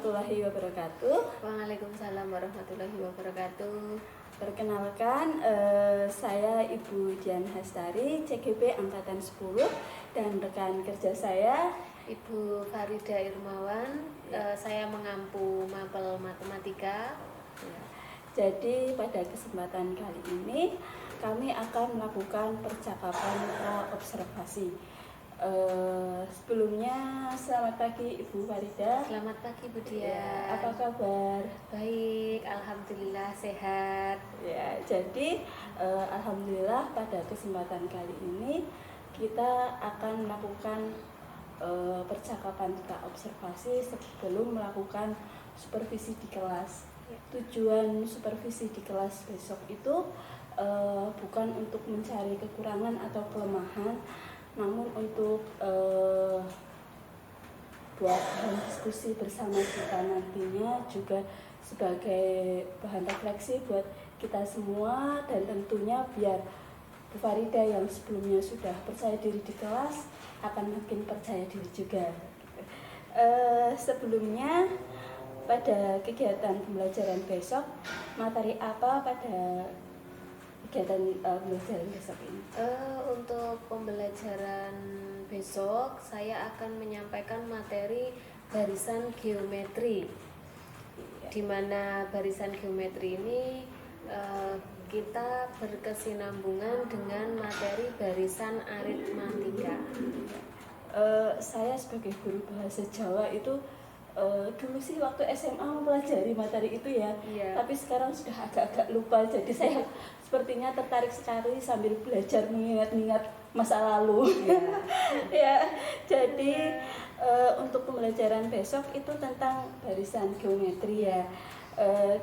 warahmatullahi wabarakatuh. Waalaikumsalam warahmatullahi wabarakatuh. Perkenalkan, saya Ibu Dian Hastari, CGP Angkatan 10, dan rekan kerja saya Ibu Farida Irmawan. Saya mengampu mapel matematika. Ya. Jadi pada kesempatan kali ini kami akan melakukan percakapan pra-observasi. Sebelumnya selamat pagi Ibu Farida. Selamat pagi Bu Dian. Ya, apa kabar? Baik, alhamdulillah sehat. Ya, jadi alhamdulillah pada kesempatan kali ini kita akan melakukan percakapan pra-observasi sebelum melakukan supervisi di kelas. Tujuan supervisi di kelas besok itu bukan untuk mencari kekurangan atau kelemahan, namun untuk buat bahan diskusi bersama kita nantinya, juga sebagai bahan refleksi buat kita semua, dan tentunya biar Bu Farida yang sebelumnya sudah percaya diri di kelas akan makin percaya diri juga. Sebelumnya pada kegiatan pembelajaran besok, materi apa pada kegiatan pembelajaran besok ini? Untuk pembelajaran besok saya akan menyampaikan materi barisan geometri, di mana barisan geometri ini kita berkesinambungan dengan materi barisan aritmatika. Saya sebagai guru bahasa Jawa itu dulu sih waktu SMA mempelajari materi itu ya, tapi sekarang sudah agak-agak lupa, jadi saya sepertinya tertarik sekali sambil belajar mengingat-ingat masa lalu. Ya, jadi untuk pembelajaran besok itu tentang barisan geometri ya.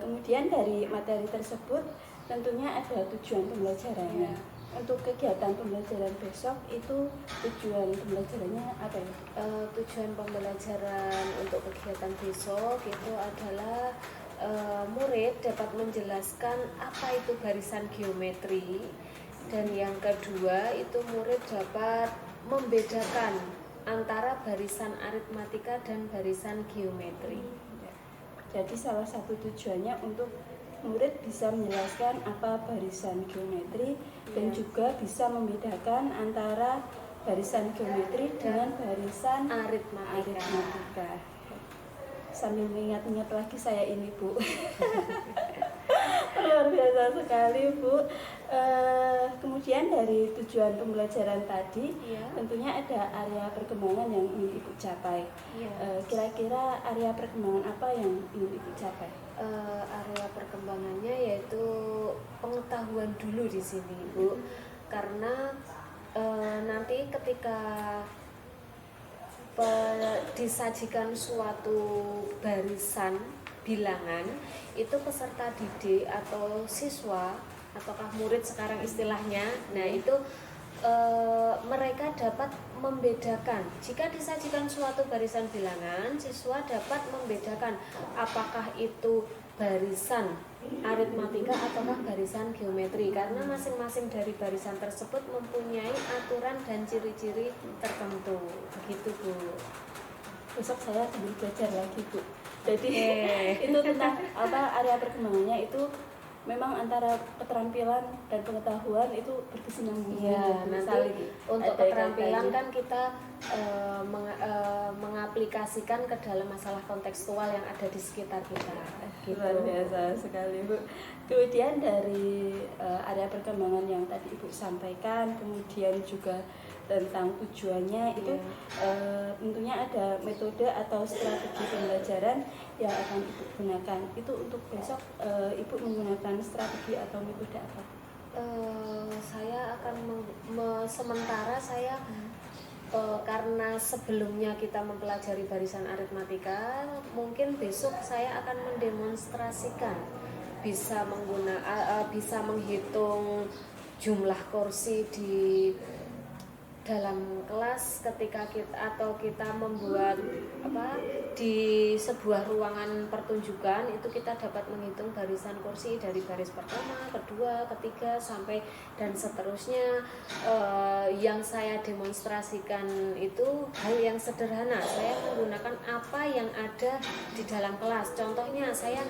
Kemudian dari materi tersebut tentunya ada tujuan pembelajarannya. Untuk kegiatan pembelajaran besok itu tujuan pembelajarannya apa ya? Tujuan pembelajaran untuk kegiatan besok itu adalah murid dapat menjelaskan apa itu barisan geometri, dan yang kedua itu murid dapat membedakan antara barisan aritmatika dan barisan geometri. Jadi salah satu tujuannya untuk murid bisa menjelaskan apa barisan geometri dan juga bisa membedakan antara barisan geometri dengan barisan aritmatika. Sambil mengingat-ingat lagi saya ini Bu. Luar biasa sekali Bu. Kemudian dari tujuan pembelajaran tadi, tentunya ada area perkembangan yang ingin Ibu capai. Kira-kira area perkembangan apa yang ingin Ibu capai? Area perkembangannya yaitu pengetahuan dulu di sini Bu, karena nanti ketika disajikan suatu barisan bilangan, itu peserta didik atau siswa ataukah murid sekarang istilahnya, nah itu mereka dapat membedakan. Jika disajikan suatu barisan bilangan, siswa dapat membedakan apakah itu barisan aritmatika ataukah barisan geometri, karena masing-masing dari barisan tersebut mempunyai aturan dan ciri-ciri tertentu. Begitu Bu. Besok saya sambil belajar lagi Bu. Jadi itu tentang apa area perkembangannya itu memang antara keterampilan dan pengetahuan itu berkesinambungan. Ya, nanti untuk keterampilan kan kita mengaplikasikan ke dalam masalah kontekstual yang ada di sekitar kita. Luar biasa sekali Bu. Kemudian dari area perkembangan yang tadi Ibu sampaikan, kemudian juga tentang tujuannya itu tentunya ada metode atau strategi pembelajaran yang akan Ibu gunakan. Itu untuk besok Ibu menggunakan strategi atau metode apa? Saya akan sementara saya karena sebelumnya kita mempelajari barisan aritmatika, mungkin besok saya akan mendemonstrasikan bisa bisa menghitung jumlah kursi di dalam kelas ketika kita membuat di sebuah ruangan pertunjukan itu kita dapat menghitung barisan kursi dari baris pertama, kedua, ketiga sampai dan seterusnya. Yang saya demonstrasikan itu hal yang sederhana. Saya menggunakan apa yang ada di dalam kelas. Contohnya saya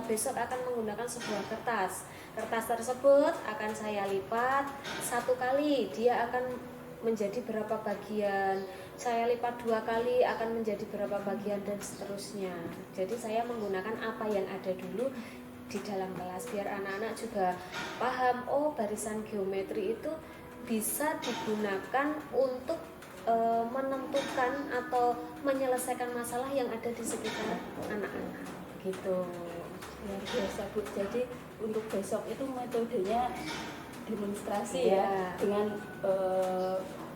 besok akan menggunakan sebuah kertas. Kertas tersebut akan saya lipat satu kali, dia akan menjadi berapa bagian, saya lipat 2 kali akan menjadi berapa bagian dan seterusnya. Jadi saya menggunakan apa yang ada dulu di dalam kelas biar anak-anak juga paham, oh barisan geometri itu bisa digunakan untuk menentukan atau menyelesaikan masalah yang ada di sekitar anak-anak gitu. Luar biasa Bu. Jadi untuk besok itu metodenya demonstrasi ya, dengan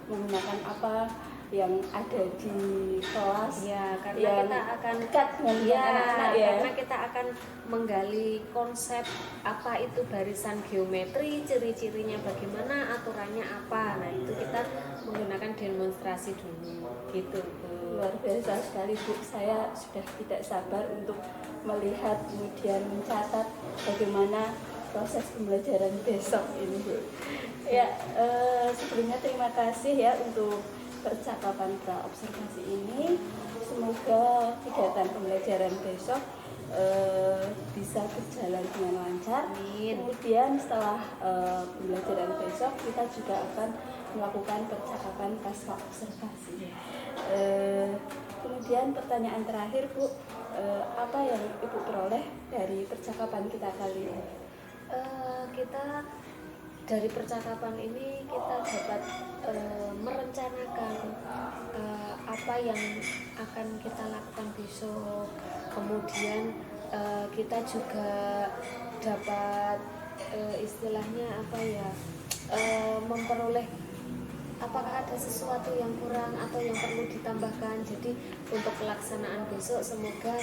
menggunakan apa yang ada di kelas ya, karena yang kita akan dekat dengan anak-anak ya, karena kita akan menggali konsep apa itu barisan geometri, ciri-cirinya bagaimana, aturannya apa. Nah itu kita menggunakan demonstrasi dulu gitu Bu. Luar biasa sekali Bu, saya sudah tidak sabar untuk melihat kemudian mencatat bagaimana proses pembelajaran besok ini Bu. Ya, sebelumnya terima kasih ya untuk percakapan praobservasi ini. Semoga kegiatan pembelajaran besok bisa berjalan dengan lancar. Amin. Kemudian setelah pembelajaran besok kita juga akan melakukan percakapan pasca observasi. Kemudian pertanyaan terakhir Bu, apa yang Ibu peroleh dari percakapan kita kali ini? Kita dari percakapan ini kita dapat merencanakan apa yang akan kita lakukan besok. Kemudian kita juga dapat istilahnya memperoleh apakah ada sesuatu yang kurang atau yang perlu ditambahkan. Jadi untuk pelaksanaan besok semoga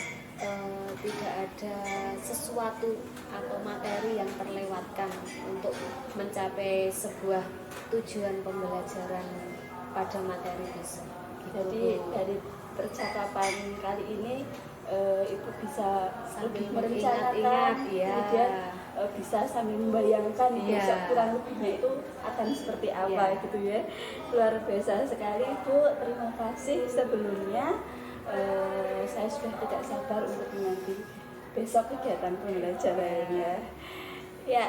tidak ada sesuatu atau materi yang terlewatkan untuk mencapai sebuah tujuan pembelajaran pada materi besok. Jadi dari percakapan kali ini Ibu bisa lebih merencanakan, kemudian bisa sambil membayangkan besok kurang lebihnya itu akan seperti apa gitu ya. Luar biasa sekali Bu, terima kasih sebelumnya. Saya sudah tidak sabar untuk menanti besok kegiatan pembelajarannya. Ya,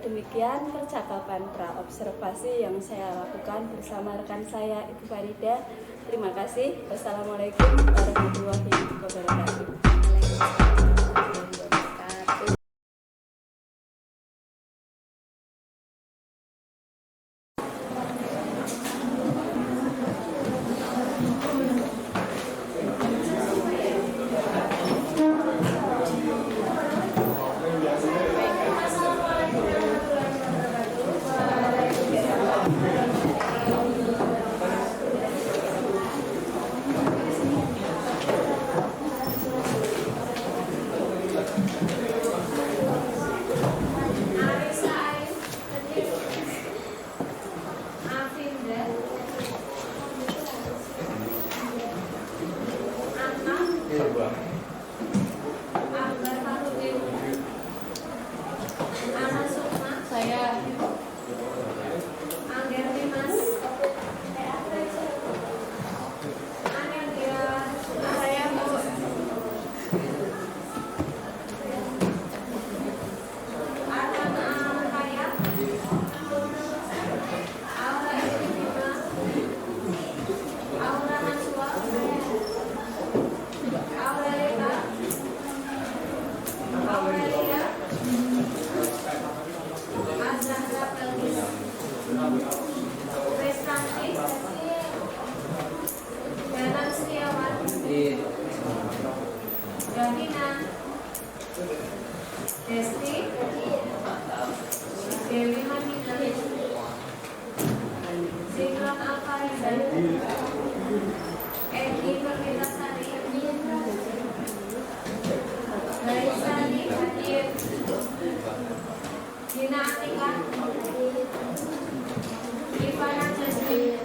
demikian percakapan praobservasi yang saya lakukan bersama rekan saya Ibu Farida. Terima kasih. Wassalamualaikum warahmatullahi wabarakatuh. Dina Atika, Ivana Jasmine,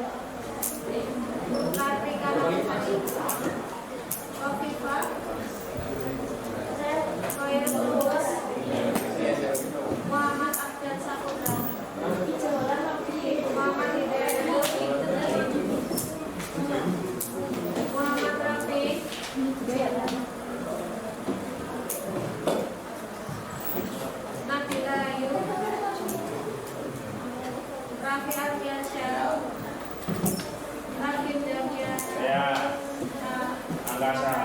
Seno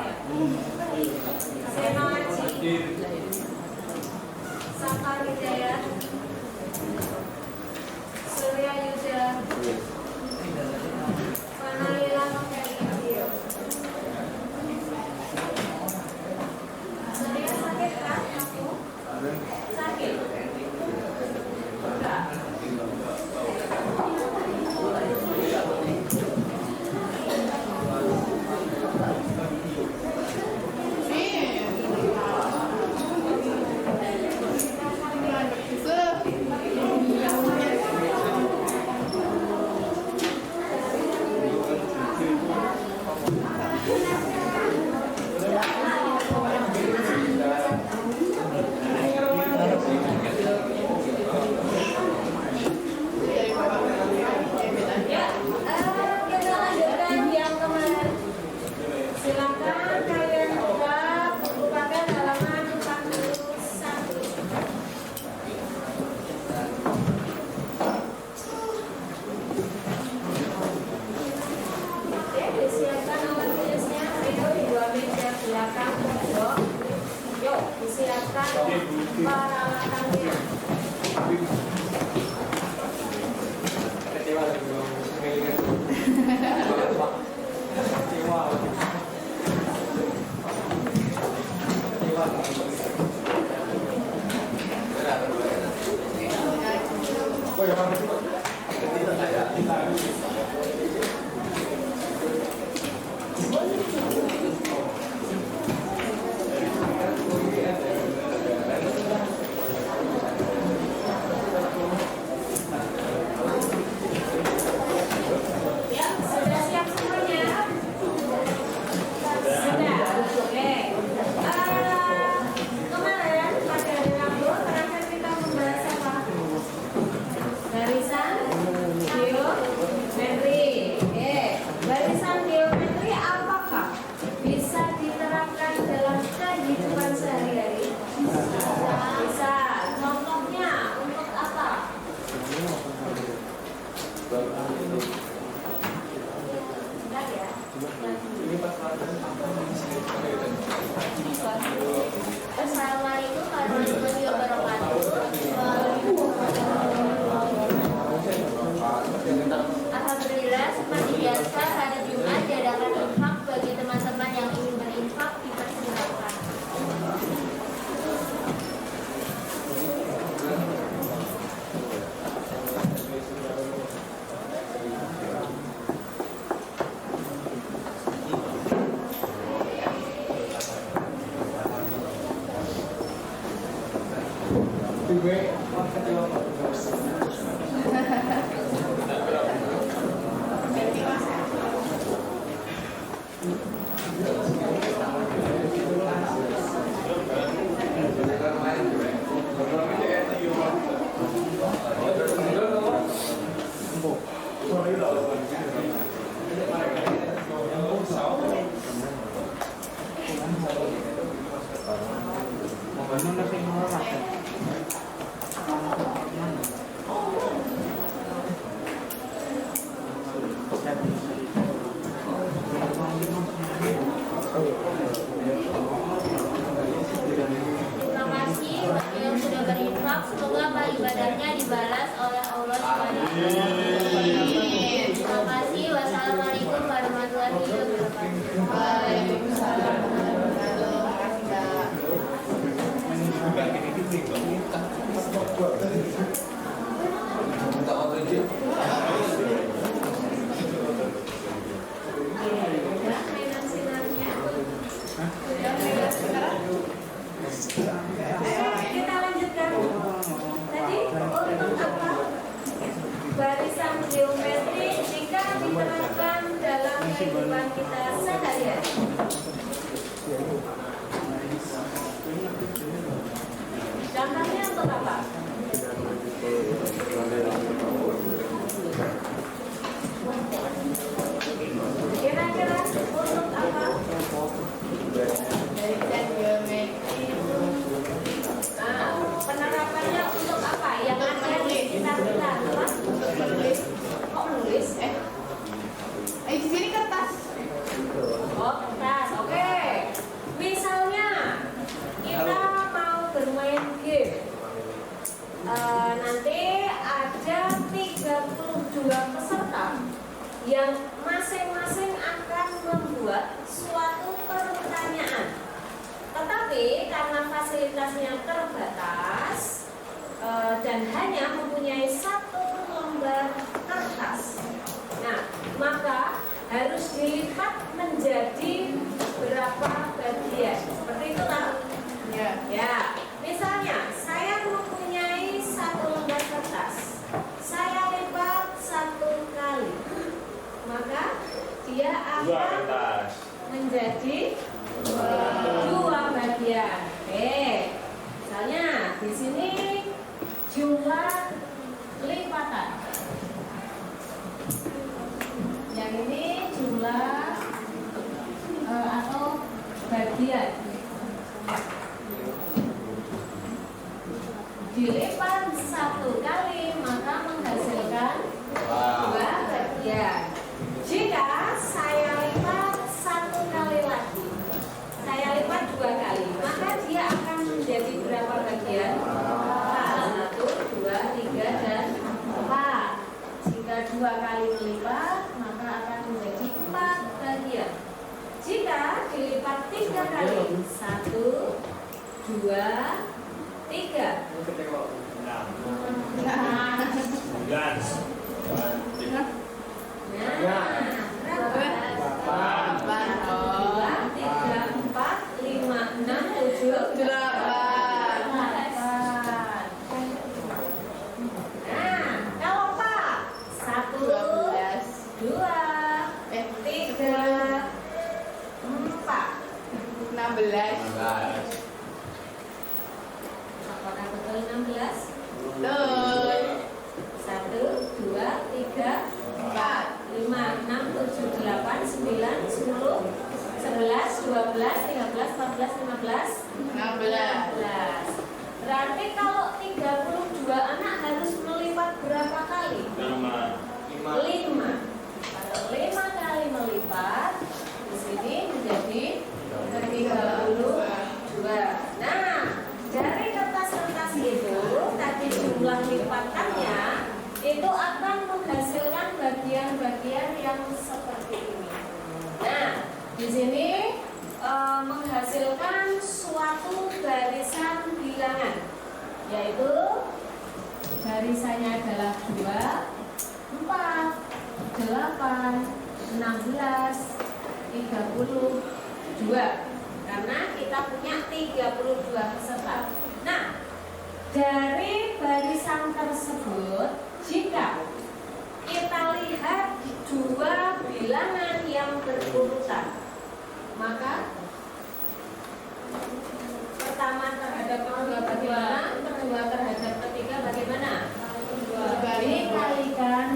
Aji, Safar Hidayat, Surya Yuda, Panalila Mekari. Saya sakit kan? Aku sakit. Enggak. Assalamualaikum warahmatullahi wabarakatuh. Alhamdulillah, seperti biasa hari Jumat diadakan infak bagi teman-teman yang ingin berinfak dipersilakan. Terima kasih bagi yang sudah berinfak, semoga amal ibadahnya dibalas oleh Allah Subhanahu wa Ta'ala. Terima kasih. Wassalamualaikum warahmatullahi wabarakatuh. Waalaikumsalam warahmatullahi Kita lanjutkan. Tadi untuk apa? Barisan geometri jika diterapkan dalam kehidupan kita sehari-hari. Contohnya untuk apa? Kira-kira untuk apa? Barisan geometri itu penerapannya untuk apa? Yang ada di sekitar kita apa? Kok nulis? Di sini kertas. Oh, kertas. Oke. fasilitasnya terbatas dan hanya mempunyai satu lembar kertas. Nah, maka harus dilipat menjadi berapa bagian? Seperti itu kan? Ya. Misalnya, saya mempunyai satu lembar kertas. Saya lipat satu kali, maka dia akan menjadi dua bagian. Oke. Misalnya di sini jumlah lipatan. Yang ini jumlah atau bagian. Dilipat satu kali maka menghasilkan dua bagian. Jika saya lipat satu kali lagi, saya lipat dua kali, maka dia akan menjadi berapa bagian? 1, 2, 3, dan 4. Jika dua kali melipat, maka akan menjadi 4 bagian. Jika dilipat 3 kali, 1, 2, 3. Apakah betul 16? Betul. 1, 2, 3, 4, 5, 6, 7, 8, 9, 10, 11, 12, 13, 14, 15, 16. Berarti kalau 32 anak harus melipat berapa kali? 5. Kalau 5 kali melipat, di sini menjadi 32. Nah, dari kertas-kertas itu tadi jumlah lipatannya itu akan menghasilkan bagian-bagian yang seperti ini. Nah, di sini menghasilkan suatu barisan bilangan, yaitu barisannya adalah 2, 4, 8, 16, 32. Karena kita punya 32 peserta. Nah, dari barisan tersebut, jika kita lihat dua bilangan yang berurutan, maka pertama terhadap kedua bagaimana? Kedua terhadap ketiga bagaimana? Dikalikan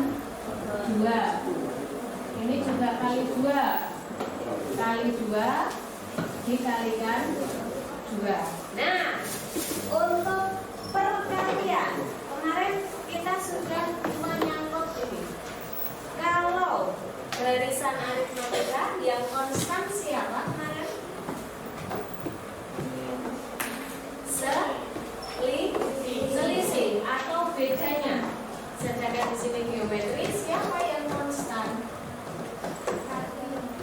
2. Ini juga kali 2. Kali 2 dikalikan 2. Nah, untuk perkalian kemarin kita sudah menyangkut ini. Kalau barisan aritmatika yang konstan siapa kemarin? Selisih atau bedanya. Sedangkan di sini geometri siapa yang konstan?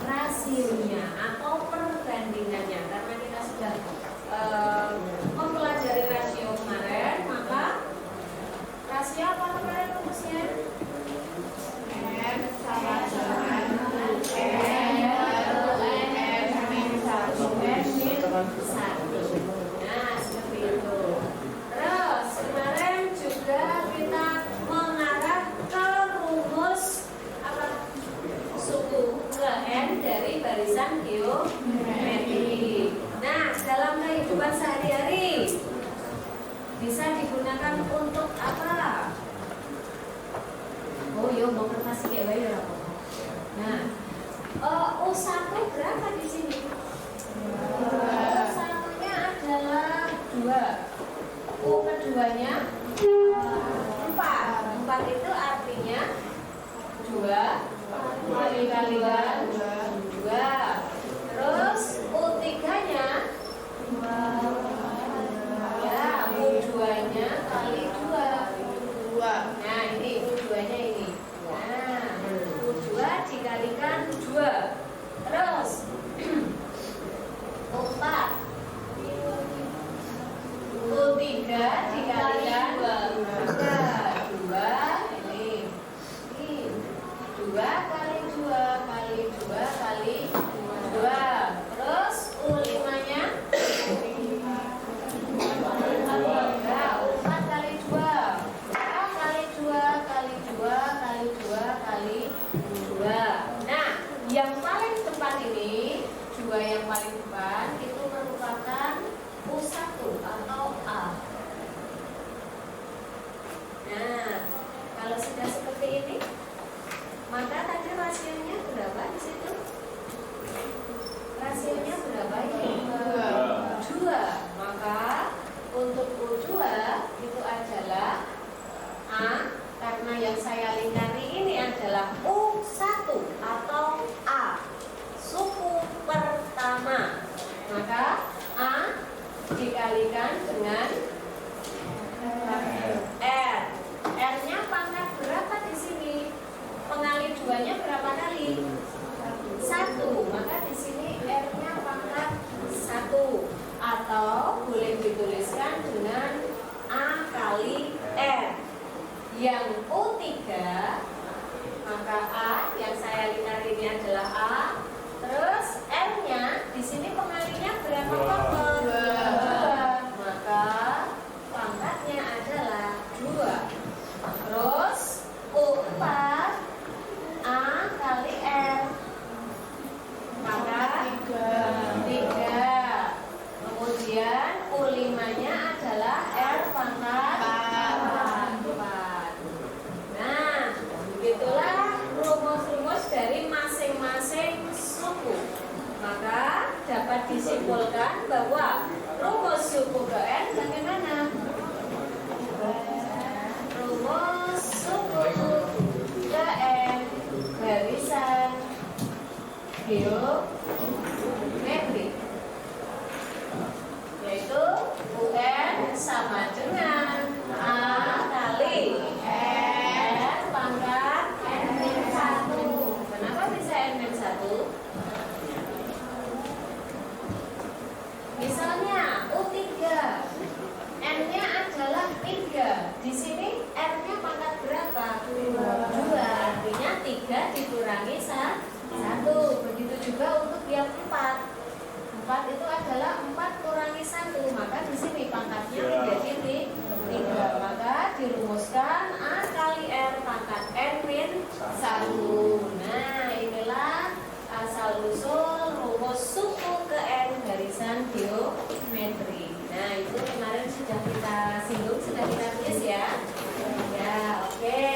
Rasionya atau perbandingannya. Karena kita sudah mempelajari rasio kemarin, maka rasio apa kemarin rumusnya? N sama dengan Nah, seperti itu. Terus kemarin juga kita mengarah ke rumus apa? Suku ke N dari barisan geometri. Nah, dalam kehidupan sehari-hari bisa digunakan untuk apa? Oh, yo mau kertas kayak bayi apa? Nah, U1 berapa di sini? U1-nya adalah 2. U keduanya 4. 4 itu artinya 2 kali 2. Terus U3-nya ya, U2-nya kali 2. Nah, ini U2-nya ini. Nah, U2 dikalikan 2. Terus U4 3 dikalikan 2 ini 2 kali 2 kali 2 kali 2. Terus U5 nya 4 kali 2 kali 2 kali 2 kali 2 kali 2. Nah, yang paling depan ini 2 yang paling depan itu merupakan U1 atau A. Nah, kalau sudah seperti ini, maka tadi rasionya berapa di situ? Rasionya berapa ini? 2. Maka untuk U2 itu adalah A, karena yang saya lingkari ini adalah U1 atau A, suku pertama. Maka A dikalikan dengan R. R-nya pangkat berapa di sini? Pengali 2-nya berapa kali? 1. Maka di sini R-nya pangkat 1. Atau boleh dituliskan dengan A kali R. Yang U3, maka A yang saya lingkari ini adalah A. Terus R-nya di sini pengalinya berapa pangkat? 2. Maka pangkatnya adalah 2. Terus U4 A kali R, maka 3. Kemudian U5 nya adalah R pangkat 4. Nah, begitulah rumus-rumus dari masing-masing suku. Maka dapat disimpulkan bahwa rumus suku ke N bagaimana? Rumus suku ke N barisan geometrik, yaitu UN sama dengan A kali N pangkat N-1. Kenapa bisa N-1? Misalnya U3, N-nya adalah 3. Di sini R-nya pangkat berapa? 2. Artinya 3 dikurangi 1. Begitu juga untuk yang 4. 4 itu adalah 4 kurangi 1. Maka di sini pangkatnya menjadi 3. Maka dirumuskan A kali R pangkat N-1. Nah, inilah asal usul rumus suku ke N barisan geometri. Nah, itu kemarin sudah kita singgung, sudah kita tulis ya. Ya, oke.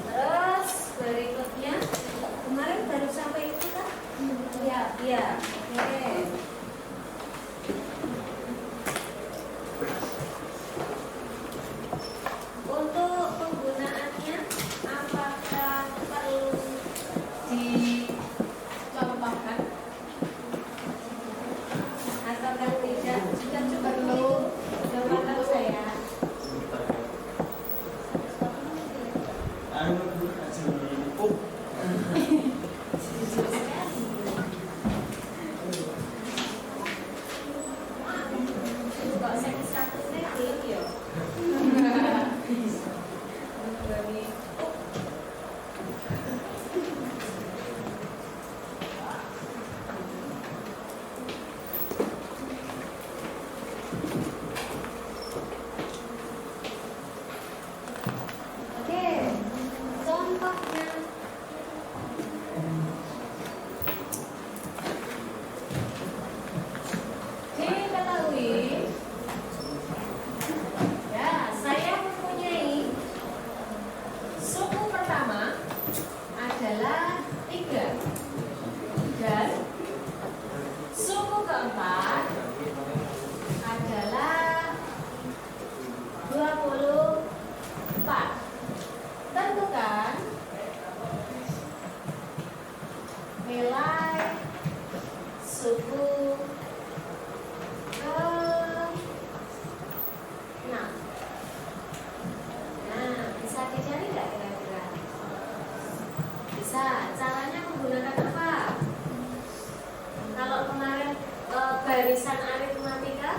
Terus berikutnya, kemarin baru sampai itu kan? Ya, oke. Untuk penggunaannya, apakah perlu dicontohkan atau tidak? Sudah cukup perlu jawaban saya. Kok saya satu belum ya? Oke, contohnya diketahui ya, saya mempunyai suku pertama adalah 3 dan suku keempat adalah 24. Tentukan nilai suku ke-6. Nah, bisa dicari nggak kira-kira? Bisa. Caranya menggunakan apa? Kalau kemarin barisan aritmatika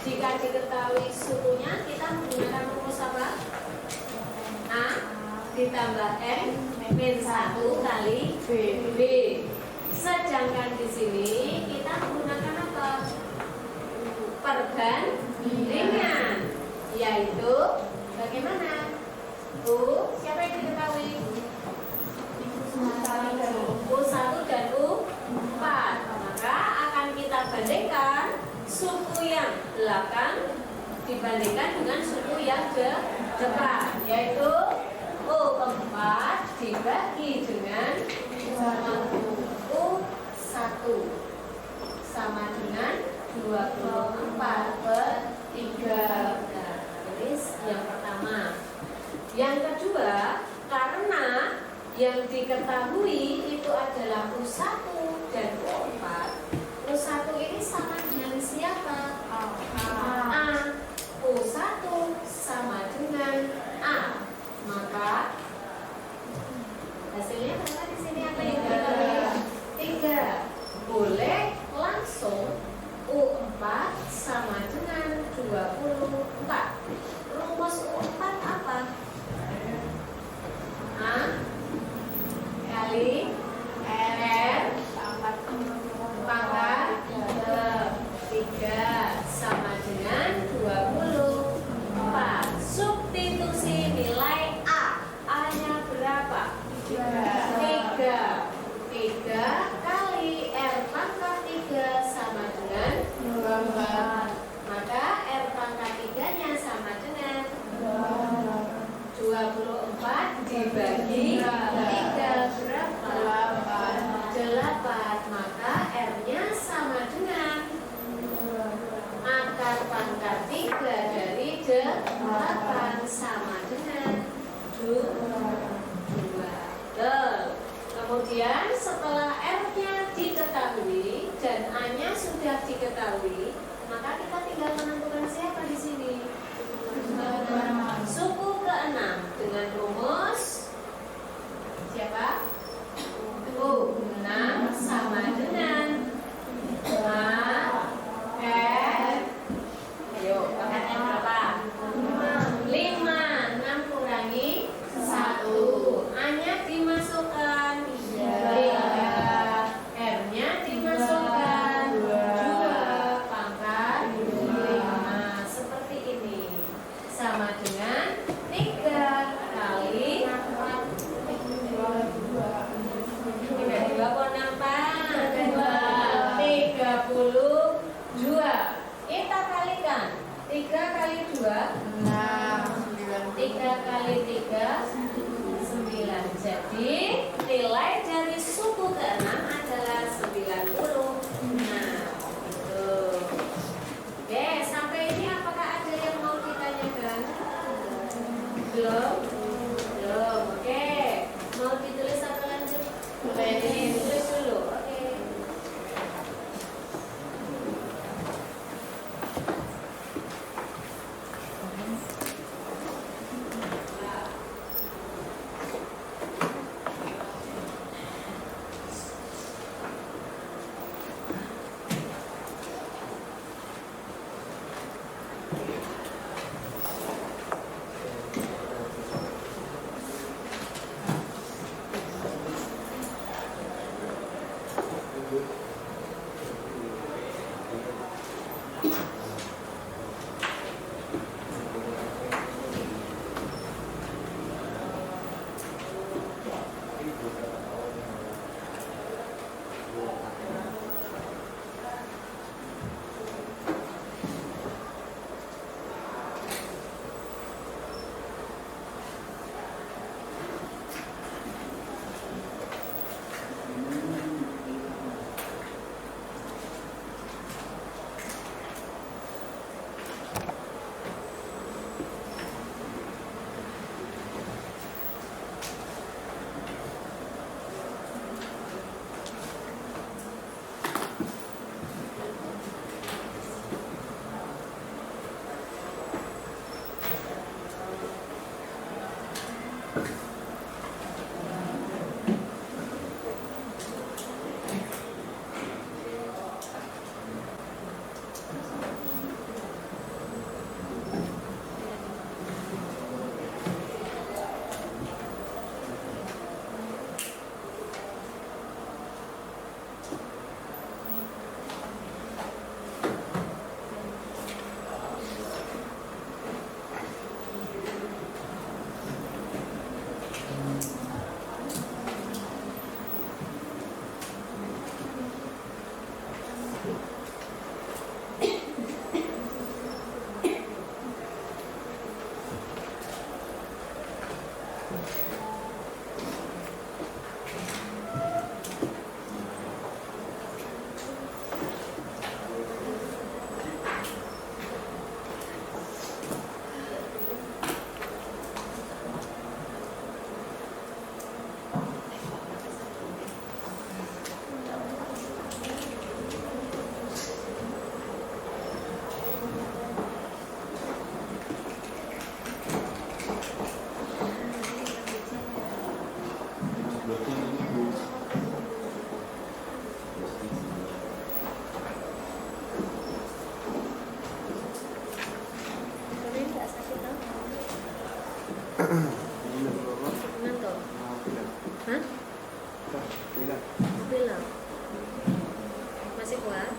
Jika diketahui sukunya, kita menggunakan rumus apa? A ditambah N min 1 kali B. Sedangkan di sini kita menggunakan apa? Perbandingan, yaitu bagaimana? Siapa yang diketahui? U1 dan U4. Maka akan kita bandingkan suku yang belakang dibandingkan dengan suku yang ke depan, yaitu U4 dibagi dengan U1 sama dengan 24/3. Nah, ini yang pertama. Yang kedua, karena yang diketahui itu adalah U1 dan U4. U1 ini sama dengan siapa? A. U1 sama dengan A. Maka hasilnya apa di sini? Apa yang diketahui? 3. Boleh langsung U4 sama dengan 24. Rumus U4 apa? A kali R pangkat 3 sama dengan 24. Substitusi nilai A. A-nya berapa? 3. 3 kali R pangkat 3 sama dengan 24. Maka R pangkat 3-nya sama dengan 24 dibagi 3 berapa? 8. Maka R-nya sama dengan akar pangkat 3 dari 8 sama dengan 2. Kemudian setelah R-nya diketahui dan A-nya sudah diketahui, maka kita tinggal menentukan siapa di sini? Suku ke-6 dengan rumus siapa? U6 sama dengan A N. Ayo, pangkatnya berapa? 5. 6 kurangi 1. A-nya dimasukkan 3. R-nya dimasukkan 2. Pangkat 5. Seperti ini. Sama dengan 3 kali 32 Kita kalikan 3 kali 2 3 kali 3 9. Jadi nilai dari suku ke-6 adalah 90. Nah, gitu. Oke, sampai ini apakah ada yang mau ditanyakan? Belum? Belum. Oke. Mau ditulis atau lanjut? Boleh ditulis dulu. Oke. Masih kuat?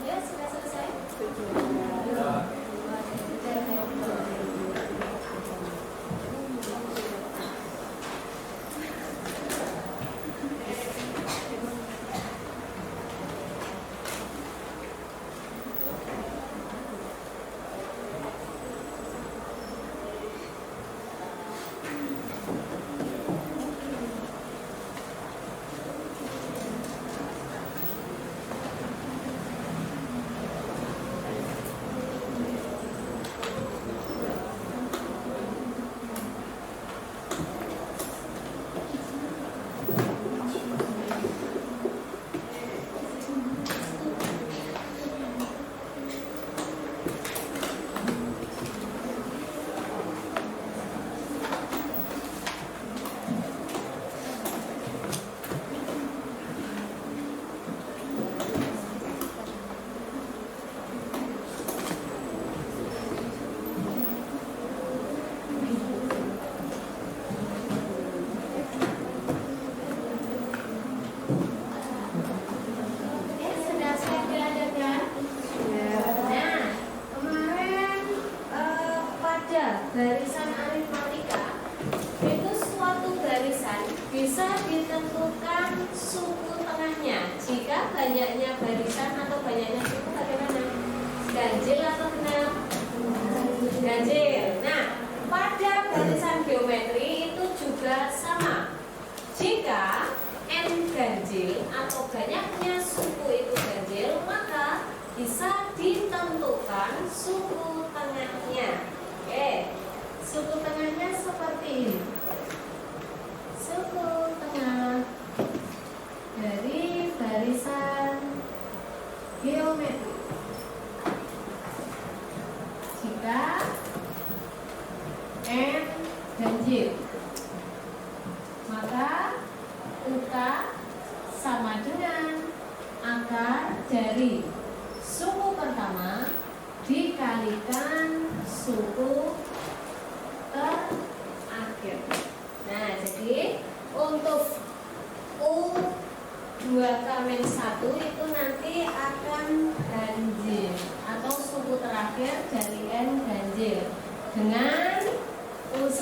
Ya, sudah selesai. Ya, sudah saya diadakan. Nah, kemarin pada barisan aritmatika itu suatu barisan bisa ditentukan suku tengahnya. Jika banyaknya barisan atau banyaknya suku bagaimana? Ganjil atau genap? Ganjil. Nah, pada barisan geometri itu juga sama. Jika n ganjil atau banyaknya suku itu ganjil, maka bisa ditentukan suku tengahnya. Oke, suku tengahnya seperti ini. Suku tengah dari barisan geometri. Jika n ganjil, maka UK sama dengan akar dari suku pertama dikalikan suku terakhir. Nah, jadi untuk U2K-1 itu nanti akan ganjil atau suku terakhir dari N ganjil. Dengan U1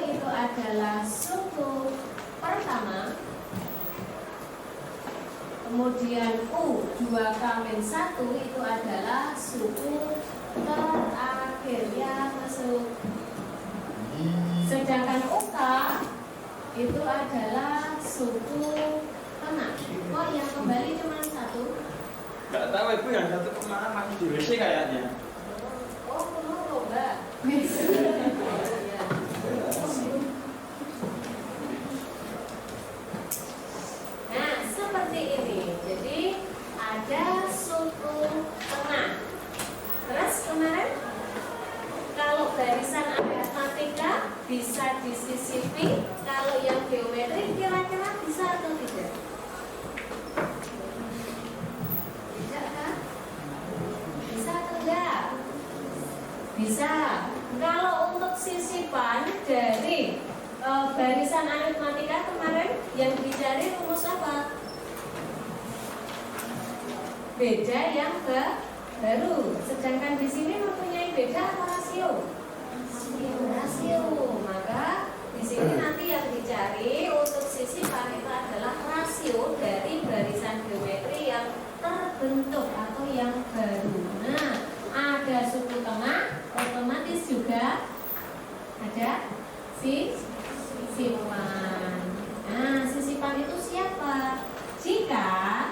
itu adalah suku pertama, kemudian U2K-1 itu adalah suku terakhir yang masuk. Sedangkan UK itu adalah suku tengah. Kok yang kembali cuma satu? Nggak tahu ibu, yang satu kemana masih di WC kayaknya. Oh, kamu coba. Nah, seperti ini. Jadi ada suku tengah. Terus kemarin kalau barisan aritmatika bisa disisipi, kalau yang geometri kira-kira bisa atau tidak? Tidak kan? Bisa atau tidak? Bisa. Kalau untuk sisipan dari barisan aritmatika kemarin yang dicari rumus apa? Beda yang baru. Sedangkan di sini mempunyai beda apa rasio? Rasio. Maka di sini nanti yang dicari untuk sisipan itu adalah rasio dari barisan geometri yang terbentuk atau yang baru. Nah, ada suku tengah, otomatis juga ada Sisipan. Nah, sisipan itu siapa? Jika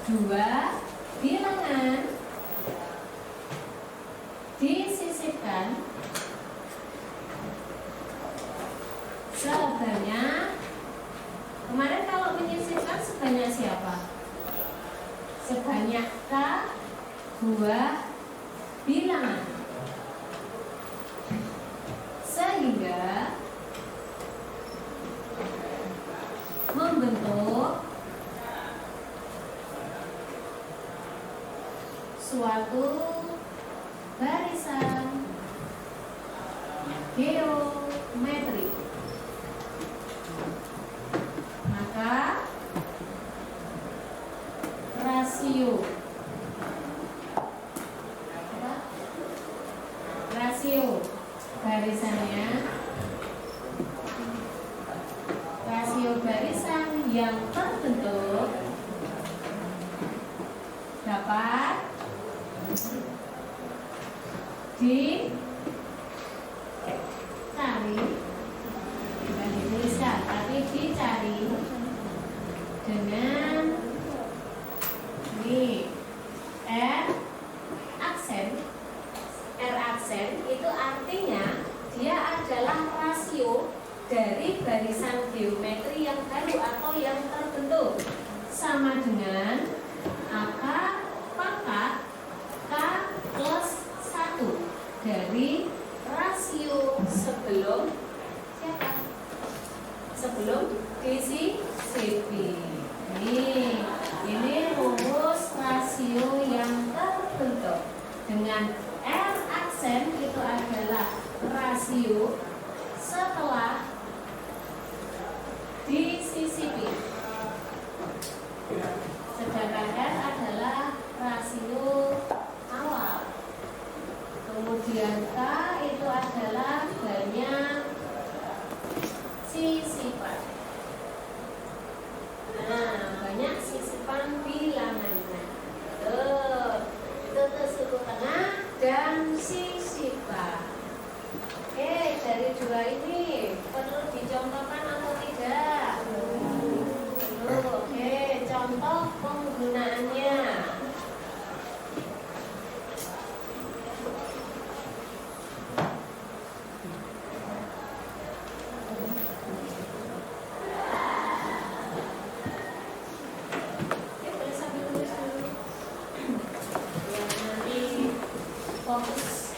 dua bilangan disisipkan sebanyak, kemarin kalau menyisipkan sebanyak siapa? Sebanyak K dua bilangan, sehingga membentuk suatu barisan geometri. Maka rasio barisan yang terbentuk dapat dicari, bukan dituliskan, tapi dicari dengan ini R aksen itu artinya dia adalah rasio dari barisan geometri yang baru atau yang terbentuk, sama dengan angka pangkat K plus 1 dari rasio sebelum siapa? Sebelum disisipi. Ini rumus rasio yang terbentuk dengan R aksen itu adalah rasio setelah disisipi, sedangkan R adalah rasio awal. Kemudian K itu adalah banyak sisipan. Nah, banyak sisipan bilangannya. Itu suku tengah dan sisipan. Oke, dari dua ini perlu dicontohkan atau tidak? Oke, contoh penggunaannya. Boleh sambil tulis dulu. Ya, nanti fokus.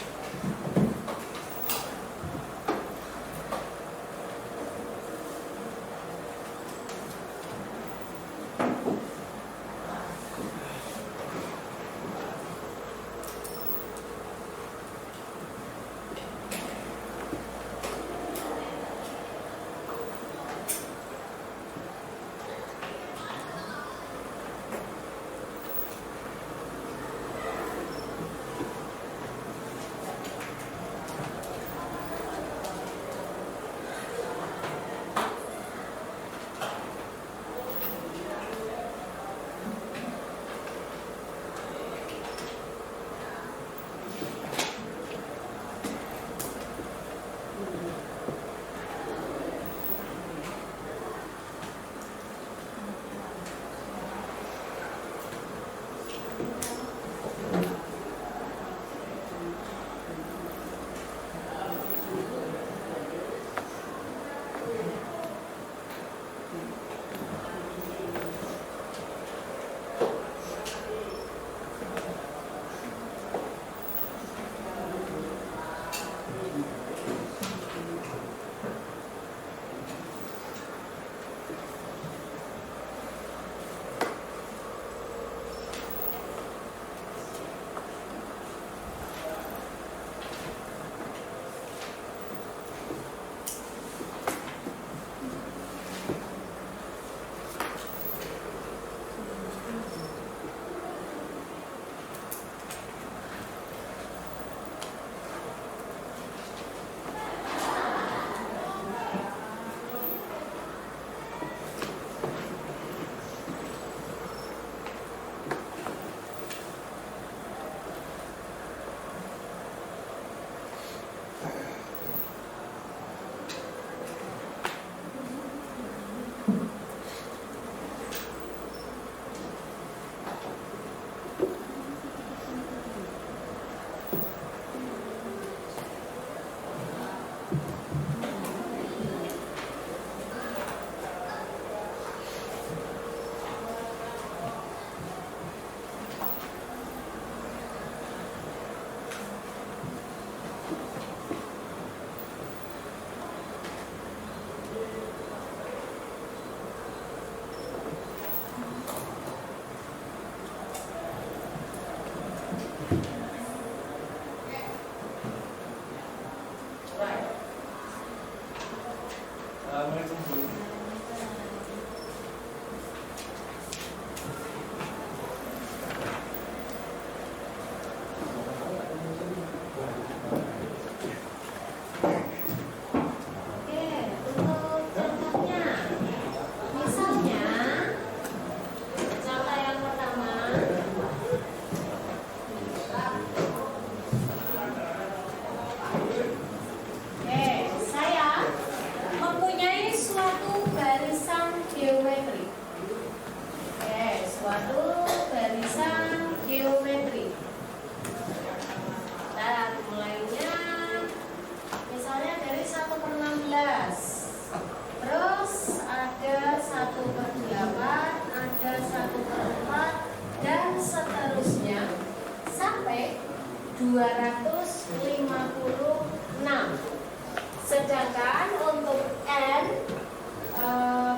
Sedangkan untuk n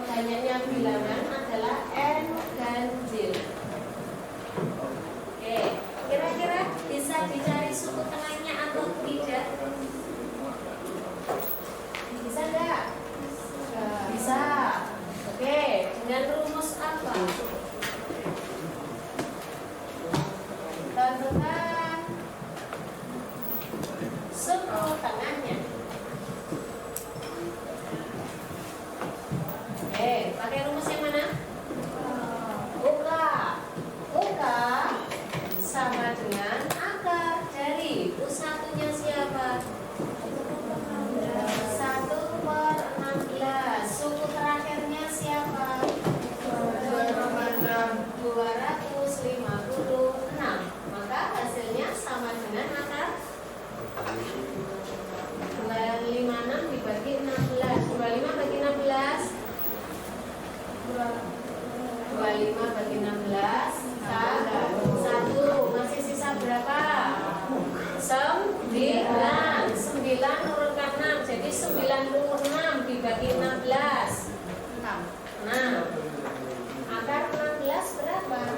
banyaknya bilangan adalah n ganjil. Oke, kira-kira bisa dicari suku tengahnya atau tidak? Bisa nggak? Bisa. Oke, dengan rumus apa? Tentukan suku tengahnya. Pakai rumus yang mana? UK. UK sama dengan akar dari U1-nya siapa? 1/16. Suku terakhirnya siapa? 256. Maka hasilnya sama dengan akar 256 dibagi 16. 25 bagi 16. 25 bagi 16 1. Masih sisa berapa? 9. 9 turunkan 6. Jadi 96 dibagi 16 6. Akar 16 berapa?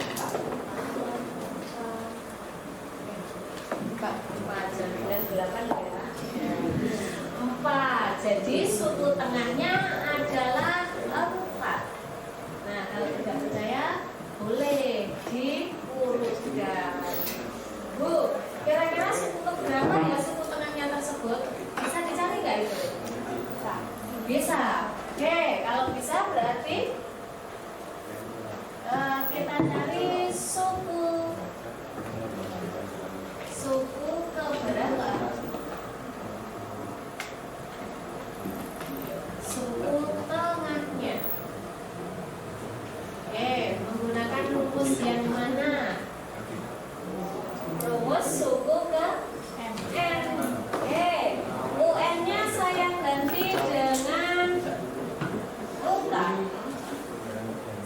4. Jangan 8 ya. 4. Jadi suku tengahnya adalah 4. Nah, kalau tidak percaya boleh diurutkan. Bu, kira-kira suku berapa ya suku tengahnya tersebut? Bisa dicari nggak itu? Bisa. Oke, kalau bisa berarti kita cari suku keberapa? Suku tengahnya. Menggunakan rumus yang mana? Rumus suku ke n. UN-nya saya ganti dengan UK.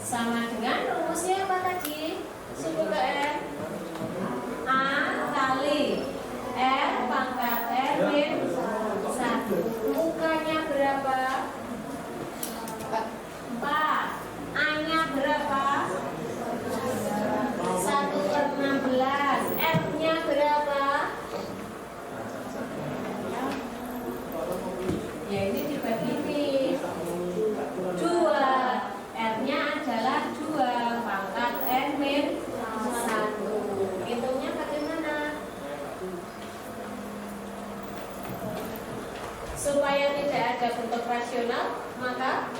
Sama dengan rumusnya apa tadi? Suku ke n A kali R pangkat R min 1. UK-nya berapa? 4. A-nya berapa? 1/16. R-nya berapa? Ya ini dibagi ini 2. R-nya adalah 2 pangkat N min 1. Hitungnya bagaimana? Supaya tidak ada bentuk rasional, maka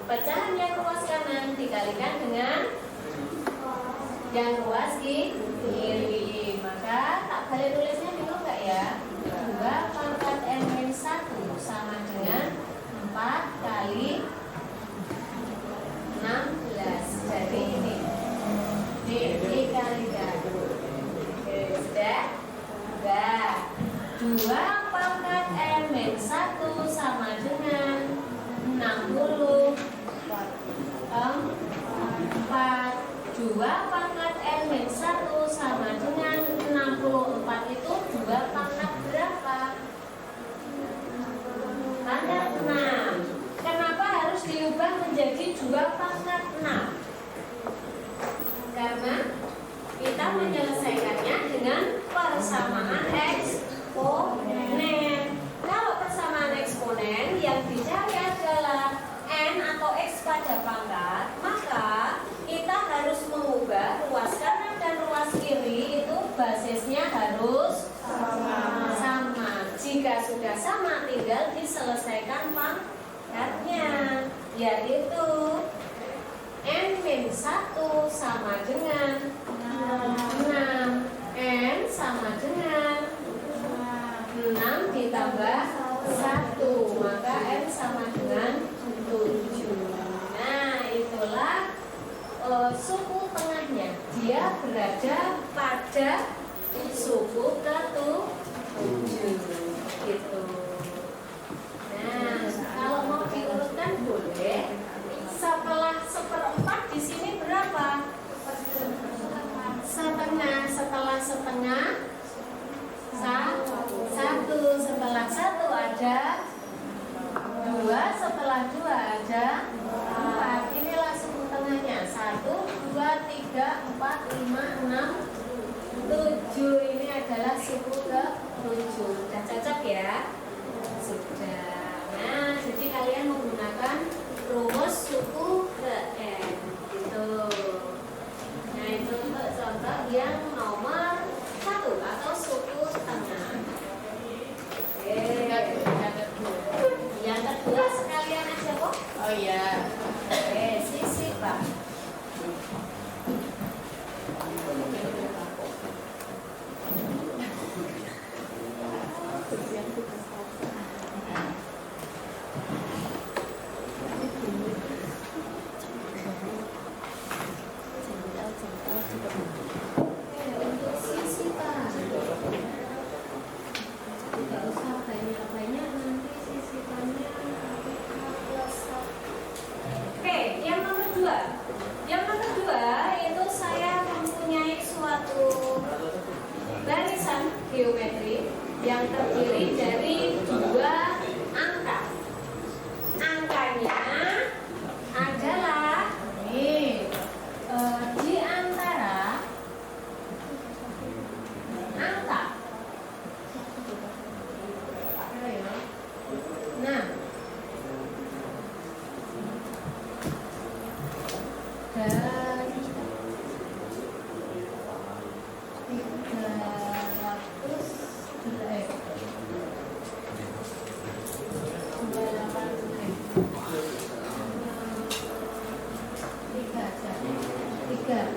pecahan yang ruas kanan dikalikan dengan yang ruas kiri. Maka tak boleh tulisnya bingung nggak ya? 2 pangkat N min 1 sama dengan 4 kali sama, tinggal diselesaikan pangkatnya, yaitu N-1 sama dengan 6. N sama dengan 6 ditambah 1, maka N sama dengan 7. Nah, itulah suku tengahnya. Dia berada pada suku ke-7 gitu. Nah, kalau mau diurutkan boleh. Setelah seperempat di sini berapa? Setengah. Setelah setengah satu. Setelah satu ada 2. Setelah 2 ada 4. Inilah suku tengahnya. 1, 2, 3, 4, 5, 6, 7. Ini adalah suku ke-7. Sudah cocok ya? Sudah. Nah, jadi kalian menggunakan rumus suku ke N gitu. Nah, itu untuk contoh yang nomor 1 atau suku tengah. Oke. Yang kedua sekalian aja kok. Oh iya. Oke, sisipan. Untuk sisipan. Tidak usah banyak-banyak, nanti sisipannya plus 1. Oke, yang nomor 2. Yang nomor 2 itu saya mempunyai suatu barisan geometri yang terdiri dari 2 angka. Angkanya adalah di antara angka. Nah, dan 386.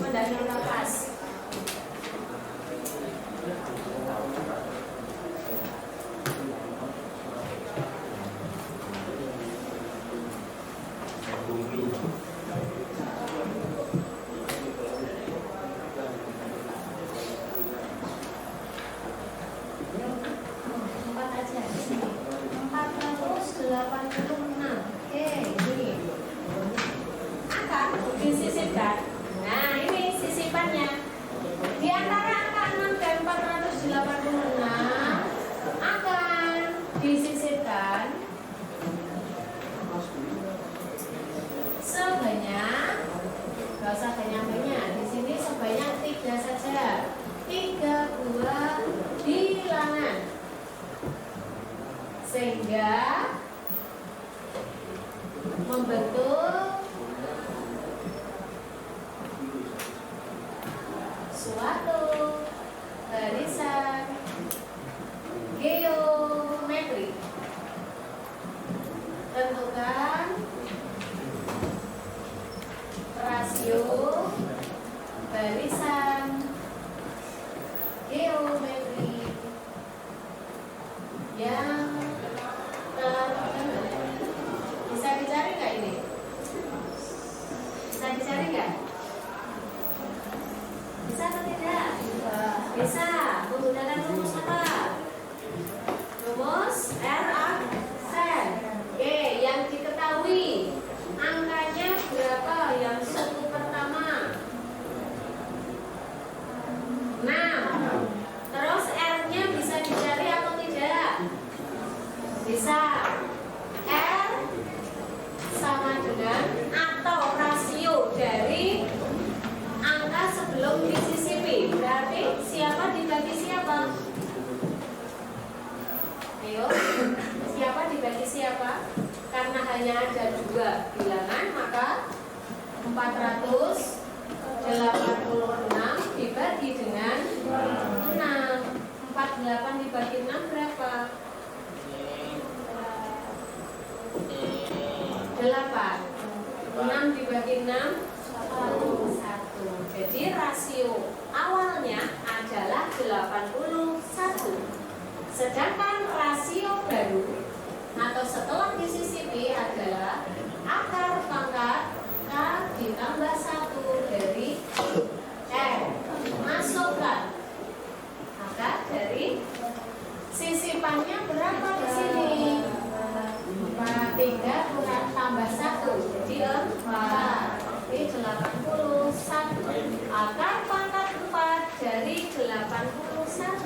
Mendaki nafas. Empat aja di sini. 486. Oke, ini akan disisipkan. Nah, ini sisipannya. Di antara angka 6 dan 486 akan disisipkan sebanyak, gak usah banyak-banyak, di sini sebanyak 3 saja. 3 buah bilangan. Sehingga membentuk suatu barisan geometri. Tentukan rasio barisan geometri yang bisa dicari nggak ini? Bisa dicari nggak? Bisa atau tidak? Bisa. Menggunakan rumus apa? Rumus R-aksen. Oke, yang diketahui angkanya berapa yang suku pertama? 6. Terus R-nya bisa dicari atau tidak? Bisa. R sama dengan atau rasio dari angka sebelum disisipi. Berarti siapa dibagi siapa? Ayo, siapa dibagi siapa? Karena hanya ada 2 bilangan, maka 486 86 dibagi dengan 6. 48 dibagi 6 berapa? 8. 6 dibagi 6 1. Jadi rasio awalnya adalah 81. Sedangkan rasio baru atau setelah disisipi adalah akar pangkat K ditambah 1 dari R. Masukkan akar dari sisipannya berapa di sini? 3 kurang tambah 1 jadi 4. Jadi 81. Akar pangkat 4 dari 81.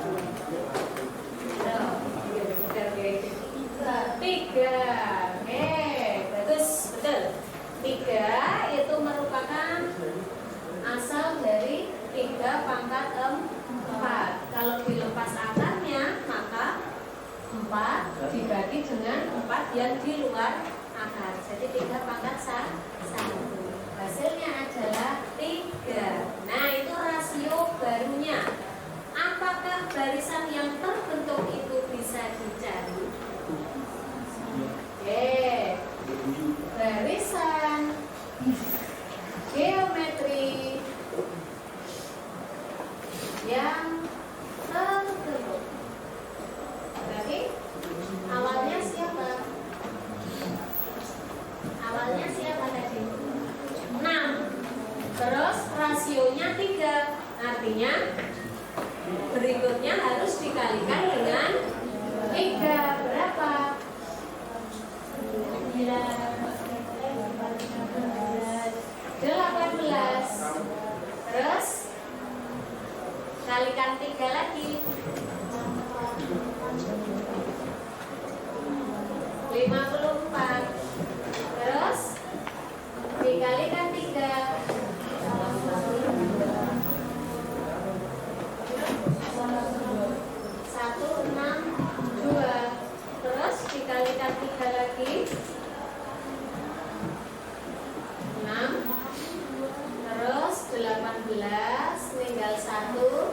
3. Bagus, betul. 3 itu merupakan asal dari 3 pangkat 4. Kalau dilepas akarnya, maka 4 dibagi dengan 4 yang di luar akar. Jadi 3 pangkat 1. Hasilnya adalah 3. Nah, itu rasio barunya. Apakah barisan yang terbentuk itu bisa dicari? Barisan geometri yang terbentuk. Berarti awalnya siapa? Awalnya siapa tadi? 6. Terus rasionya 3. Artinya berikutnya harus dikalikan dengan 3. Berapa? 18. Terus kalikan 3 lagi. 54. Terus dikalikan 3. 162. Terus dikalikan 3 lagi. 6. Terus 18 tinggal 1 2.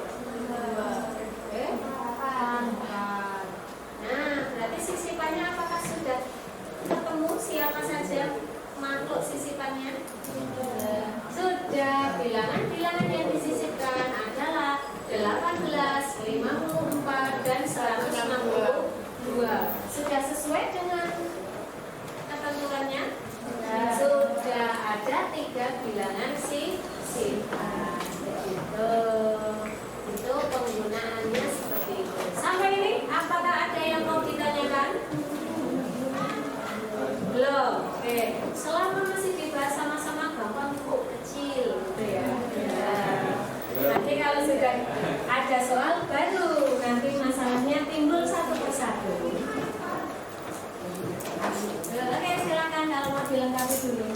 Oke. 4. Nah, berarti sisipannya apakah sudah ketemu siapa saja makhluk sisipannya? Sudah. Bilangan-bilangan yang disisipkan adalah 18, 54 dan 162. Sudah sesuai dengan ketentuannya? Sudah ada 3 bilangan sisipan. Begitu. Itu penggunaannya seperti itu. Sampai ini apakah ada yang mau ditanyakan? Belum. Oke. Selama masih dibahas sama-sama gampang kok, kecil gitu ya. Nanti kalau sudah ada soal baru nanti masalahnya timbul satu persatu. Oke, silakan kalau mau dilengkapi dulu.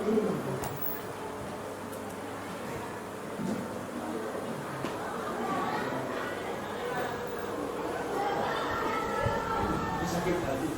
Sakit hati.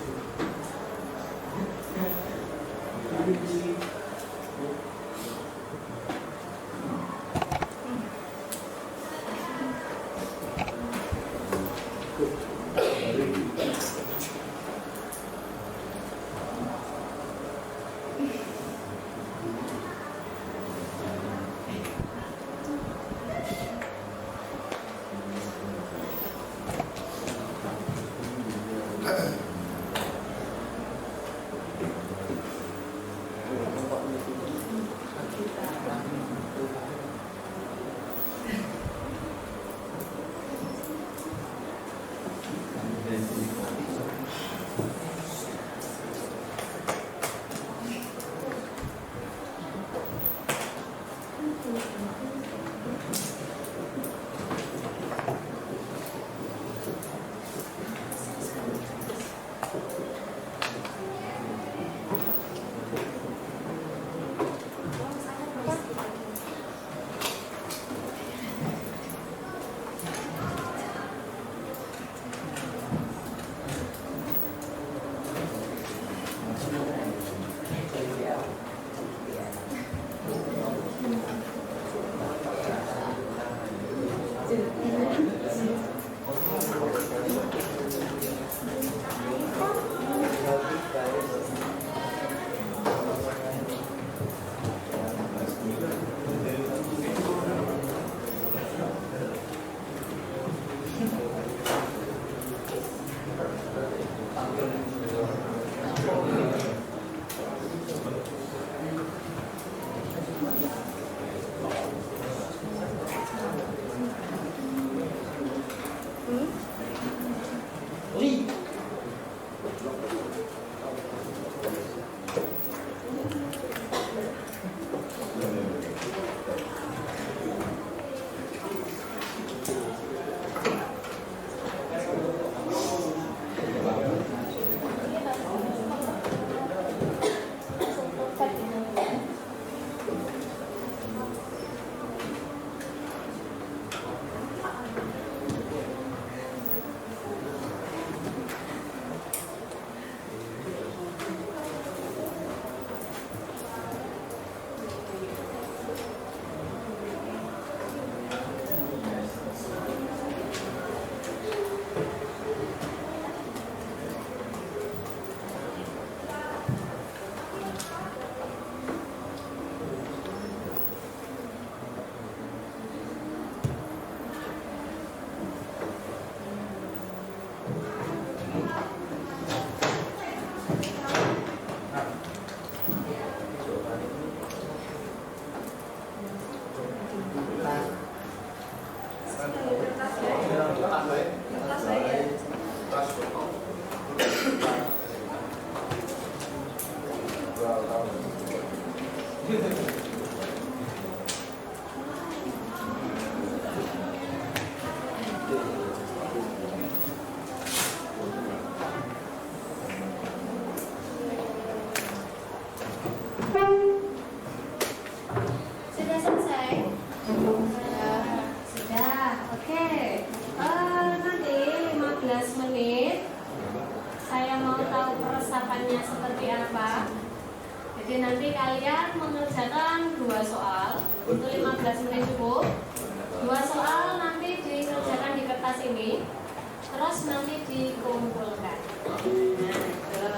Sudah selesai? Sudah, oke. Nanti 15 menit saya mau tahu peresapannya seperti apa. Jadi nanti kalian mengerjakan 2 soal untuk 15 menit cukup. 2 soal nanti dikerjakan di kertas ini, terus nanti dikumpulkan. Nah, itu.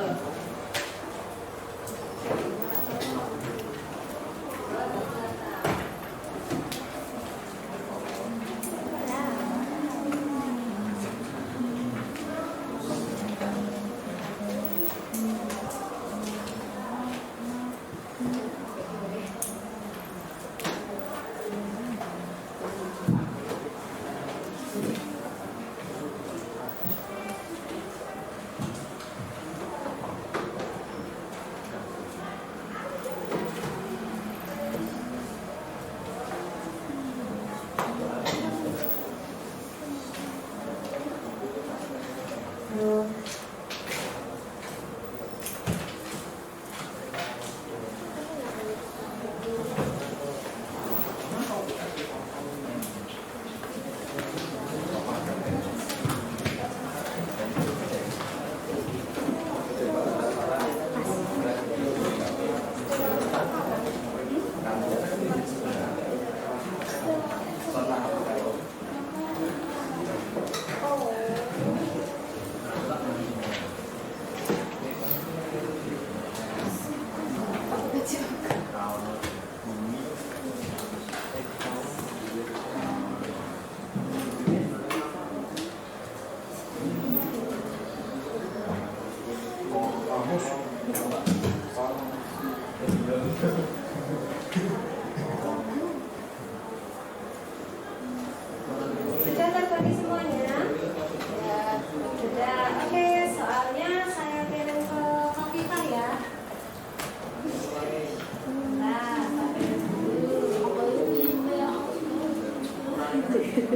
Minta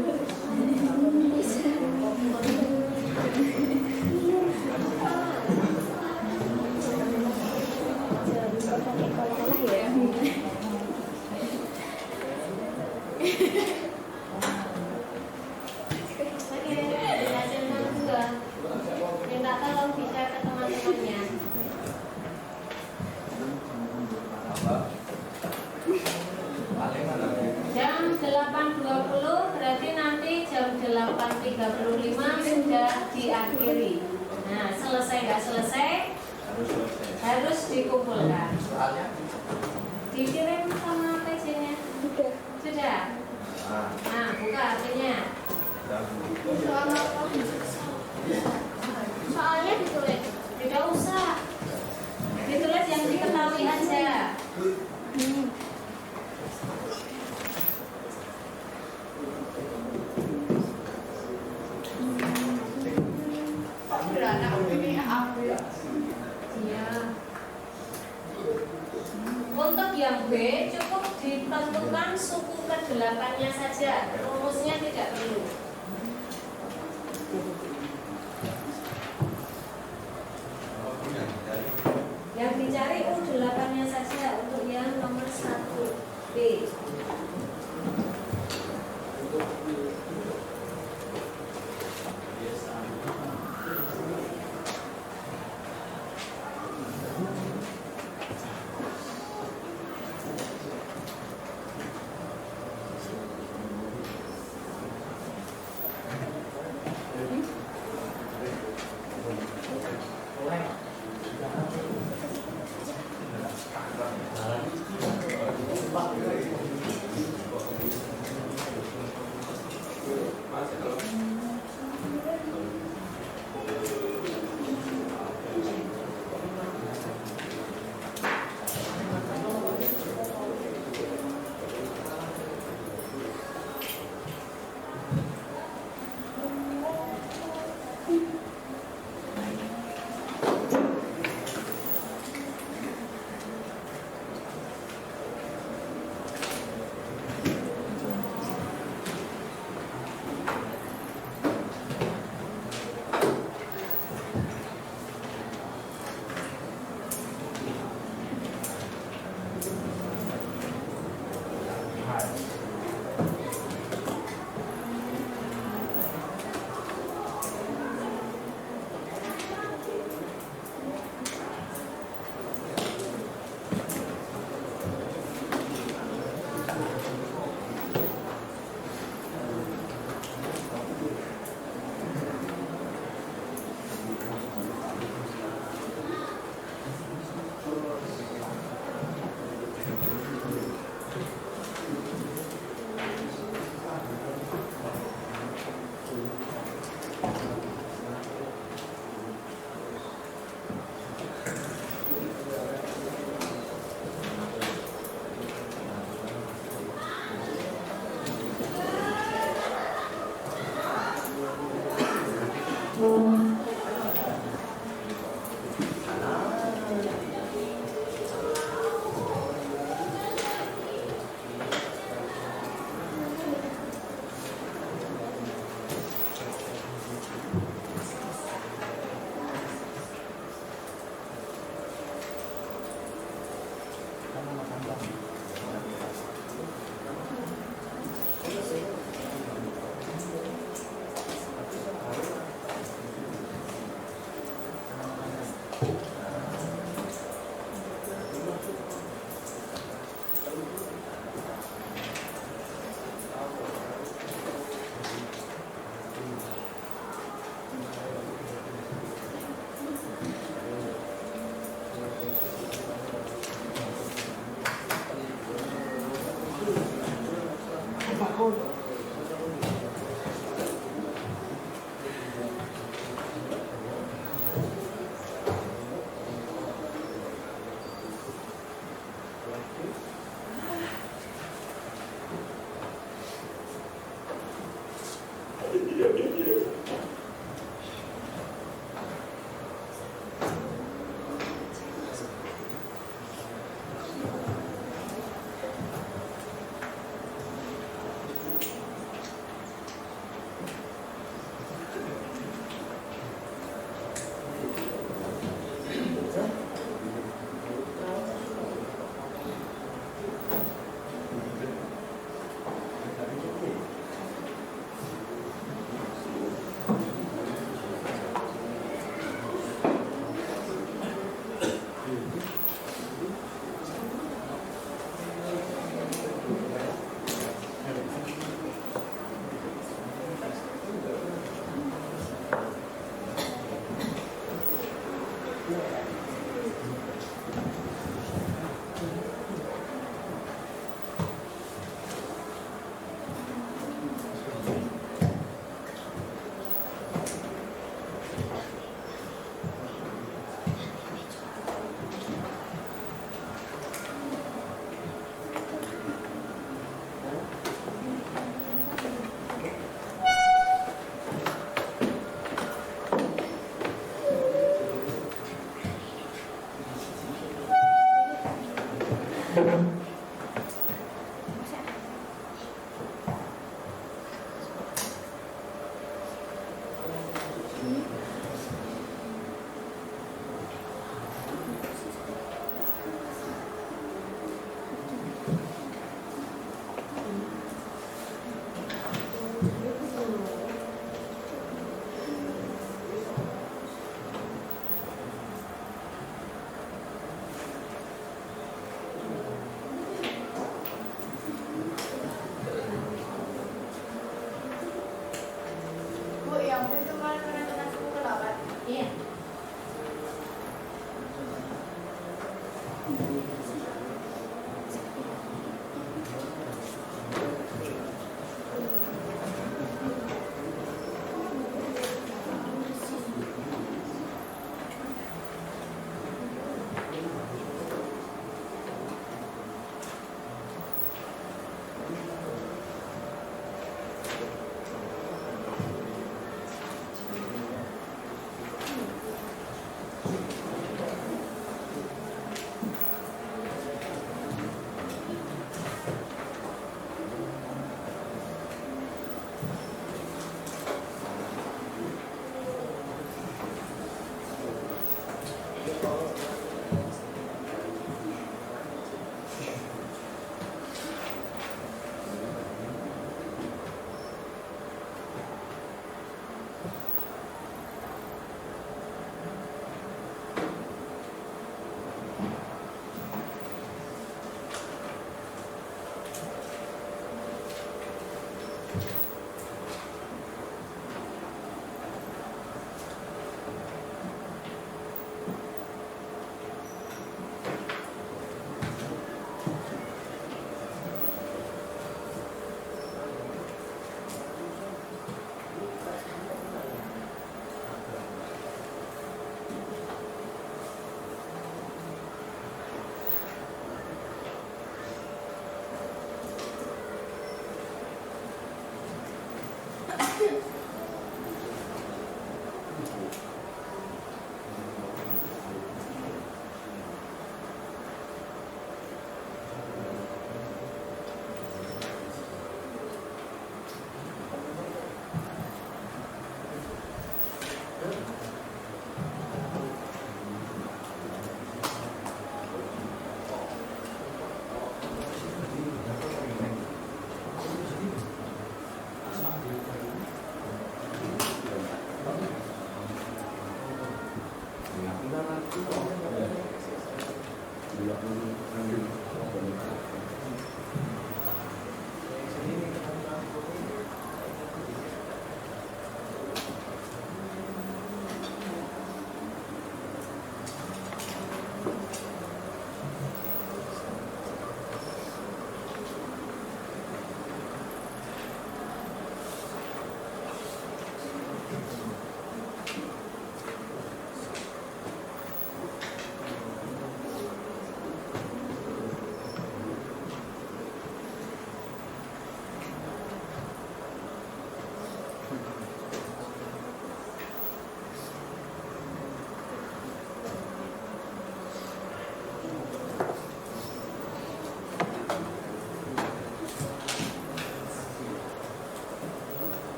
tolong bisa ke teman-temannya. Jam 8.20 berarti nanti jam 8.35 sudah diakhiri. Nah, selesai nggak selesai harus dikumpulkan. Dikirim sama PC-nya? Sudah. Nah, buka artinya. Soalnya ditulis. Tidak usah. Ditulis yang diketahui aja. Iya. Untuk yang B cukup ditentukan suku ke-8-nya saja, rumusnya tidak perlu. Yang dicari U8-nya saja untuk yang nomor 1B.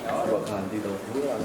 Coba ganti terus pulang.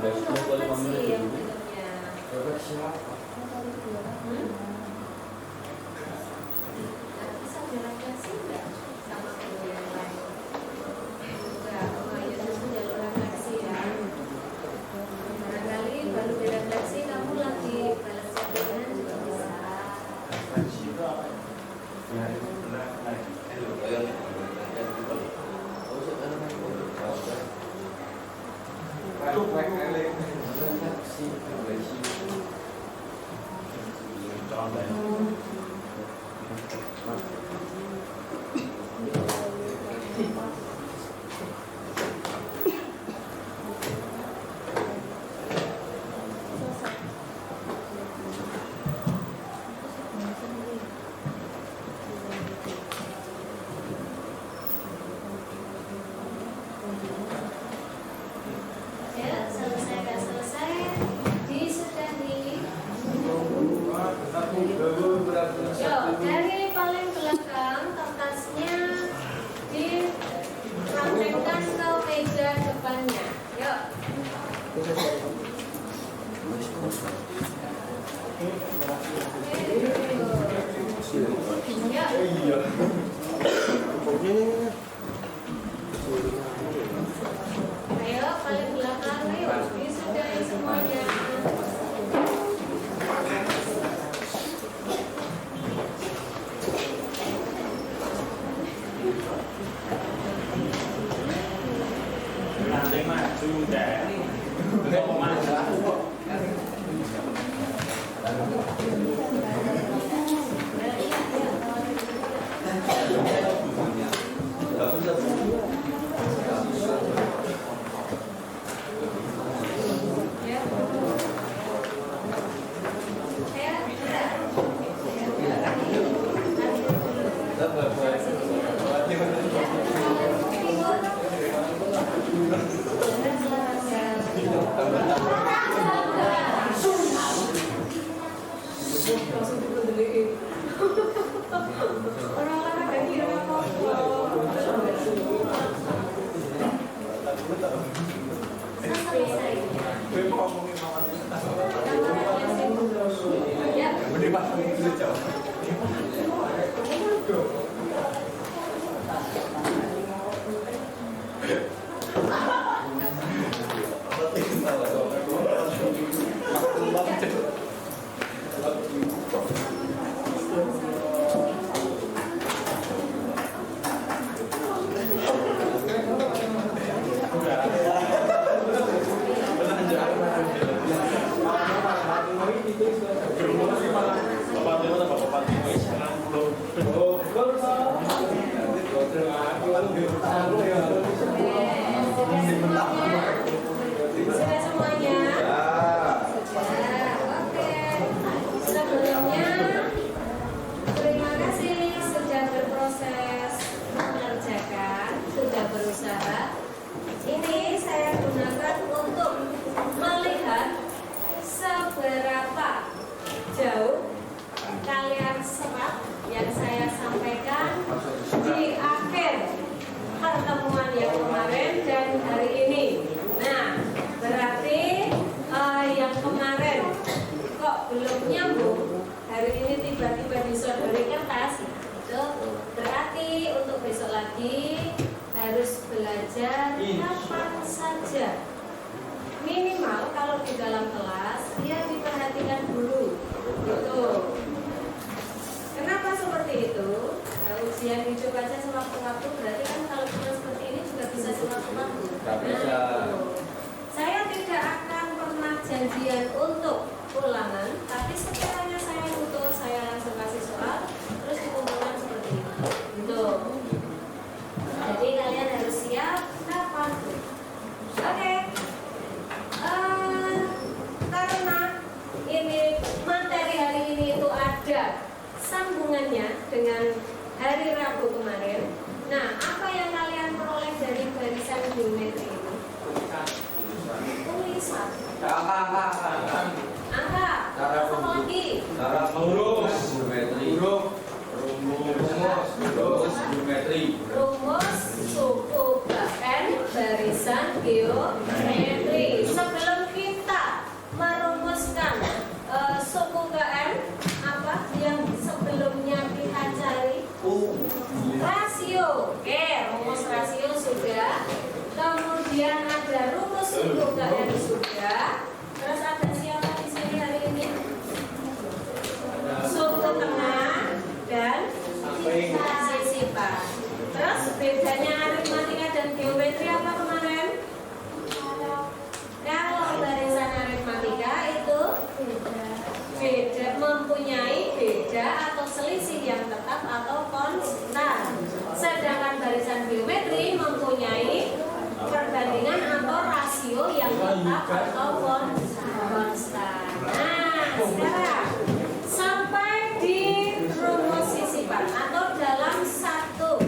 refleksi yang filmnya. Bisa direfleksi nggak sama film yang lain? Enggak, ya justru jalur refleksi ya. Barangkali baru direfleksi kamu lagi balas chattingan juga bisa. Ya, selesai nggak selesai, disudahi. Yuk, dari paling belakang kertasnya dipraktekkan ke meja depannya. Yuk. Yuk. Ayo, paling belakang, ayo disudahi semuanya. Nanti maju deh. Mau maju. Sudah semuanya? Sudah, oke. Sebelumnya, terima kasih sudah berproses mengerjakan, sudah berusaha. Ini saya gunakan untuk melihat seberapa jauh kalian serap yang saya sampaikan di akhir pertemuan yang kemarin dan hari ini. Nah, berarti yang kemarin kok belum nyambung, hari ini tiba-tiba disodori kertas, itu berarti untuk besok lagi harus belajar kapan saja. Minimal kalau di dalam kelas dia diperhatikan dulu, gitu. Kenapa seperti itu? Nah, ujian hidup aja sewaktu-waktu, berarti kan kalau cuma seperti ini juga bisa sewaktu-waktu. Saya tidak akan pernah janjian untuk ulangan, tapi sekiranya saya butuh, saya langsung kasih soal, terus dikumpulkan seperti ini. Gitu. Jadi kalian harus siap kapanpun. Oke. Karena ini materi hari ini itu ada sambungannya dengan hari Rabu kemarin. Nah, apa yang kalian peroleh dari barisan geometri ini? Tulisan. Angka. Terus apa lagi? Cara mengurus geometri. Rumus geometri. Rumus suku bahkan barisan geometri. Sebelum Kemudian ada rumus suku yang sudah. Terus ada siapa di sini hari ini? Suku tengah dan sisipan. Terus bedanya aritmatika dan geometri apa kemarin? Kalau barisan aritmatika itu beda, mempunyai beda atau selisih yang tetap atau konstan. Sedangkan barisan geometri mempunyai perbandingan atau rasio yang tetap atau konstan. Nah, sekarang sampai di rumus sisipan atau dalam satu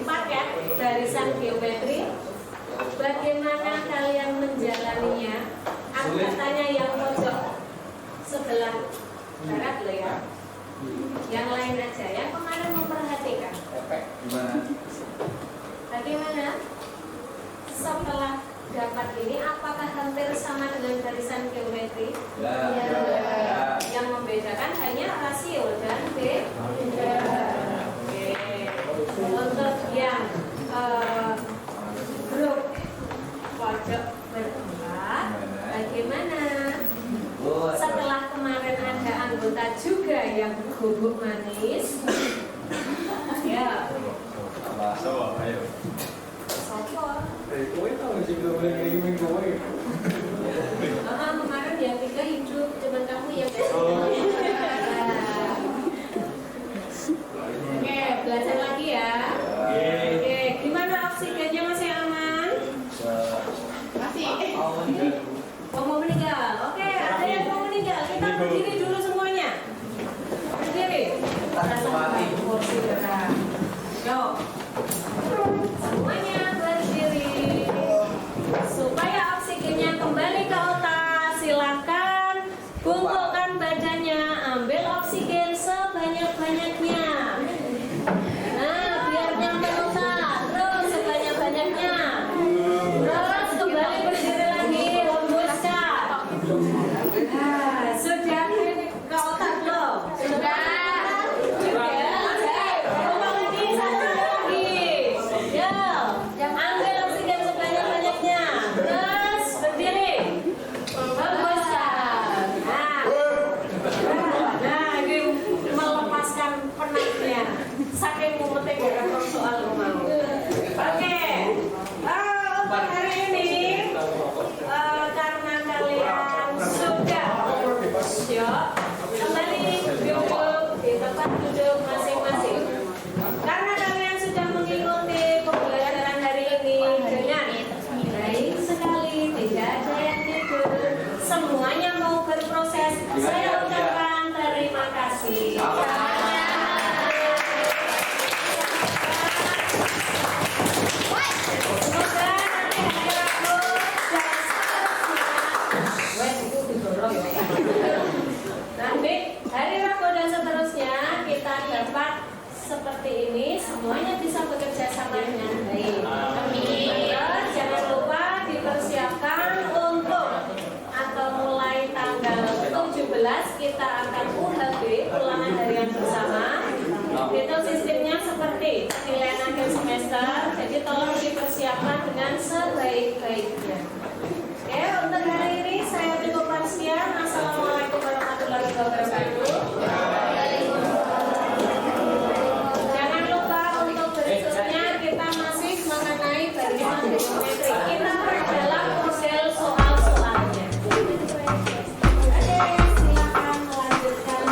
paket barisan geometri, bagaimana kalian menjalaninya? Aku bertanya yang pojok sebelah barat loh ya. Yang lain aja yang kemarin memperhatikan. Bagaimana setelah dapat ini, apakah hampir sama dengan barisan geometri? Ya. Yang membedakan hanya rasio dan beda. Oke. Untuk yang grup pojok berempat, bagaimana? Setelah kemarin ada anggota juga yang guguk manis. Ya. Ayo. Sopor. Kowe tahu sih kalau ngirimin kowe. Kemarin yang tiga hidup, cuman kamu yang Oke, belajar lagi ya. Oke, gimana oksigennya, masih aman? Masih. Oh, mau meninggal. Oke, ada yang mau meninggal. Kita berdiri dulu semuanya. Berdiri. Kursi gerak. Yuk. Semuanya berdiri. Supaya oksigennya kembali ke otak, silakan bungkukkan badannya, ambil oksigen sebanyak-banyaknya. Nah, biar nyampe otak, terus sebanyak-banyaknya. Terus kembali berdiri lagi, hembuskan. Nah, sudah ke otak belum? Sudah. Saking mumetnya gak ada soal mau. Oke. Untuk hari ini karena kalian sudah kembali duduk di tempat duduk masing-masing. Karena kalian sudah mengikuti pembelajaran hari ini dengan baik sekali, tidak ada yang tidur, semuanya mau berproses. Saya ucapkan terima kasih. Nanti hari Rabu dan seterusnya kita dapat seperti ini, semuanya bisa bekerja sama dengan baik. Terus jangan lupa dipersiapkan untuk atau mulai tanggal 17 kita akan UHB, ulangan harian bersama. Itu sistemnya seperti penilaian akhir semester, jadi tolong dipersiapkan dengan sebaik-baiknya. Oke, untuk hari ini saya cukupkan sekian. Assalamualaikum warahmatullahi wabarakatuh. Jangan lupa untuk berikutnya kita masih mengenai barisan geometri. Kita perdalam model soal-soalnya. Oke, silakan melanjutkan.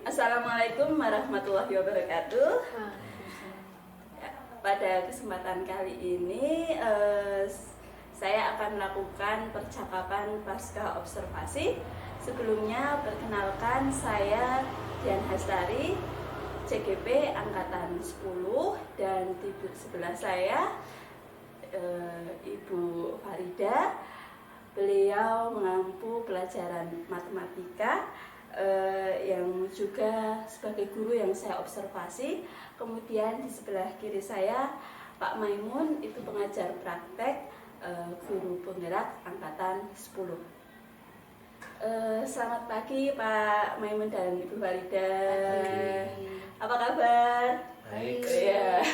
Assalamualaikum warahmatullahi wabarakatuh. Pada kesempatan kali ini saya akan melakukan percakapan pasca observasi. Sebelumnya perkenalkan, saya Dian Hastari, CGP Angkatan 10, dan di sebelah saya Ibu Farida. Beliau mengampu pelajaran matematika yang juga sebagai guru yang saya observasi. Kemudian di sebelah kiri saya Pak Maimun, itu pengajar praktek, guru penggerak Angkatan 10. Selamat pagi Pak Maimun dan Ibu Farida. Pagi. Apa kabar? Baik. Ya,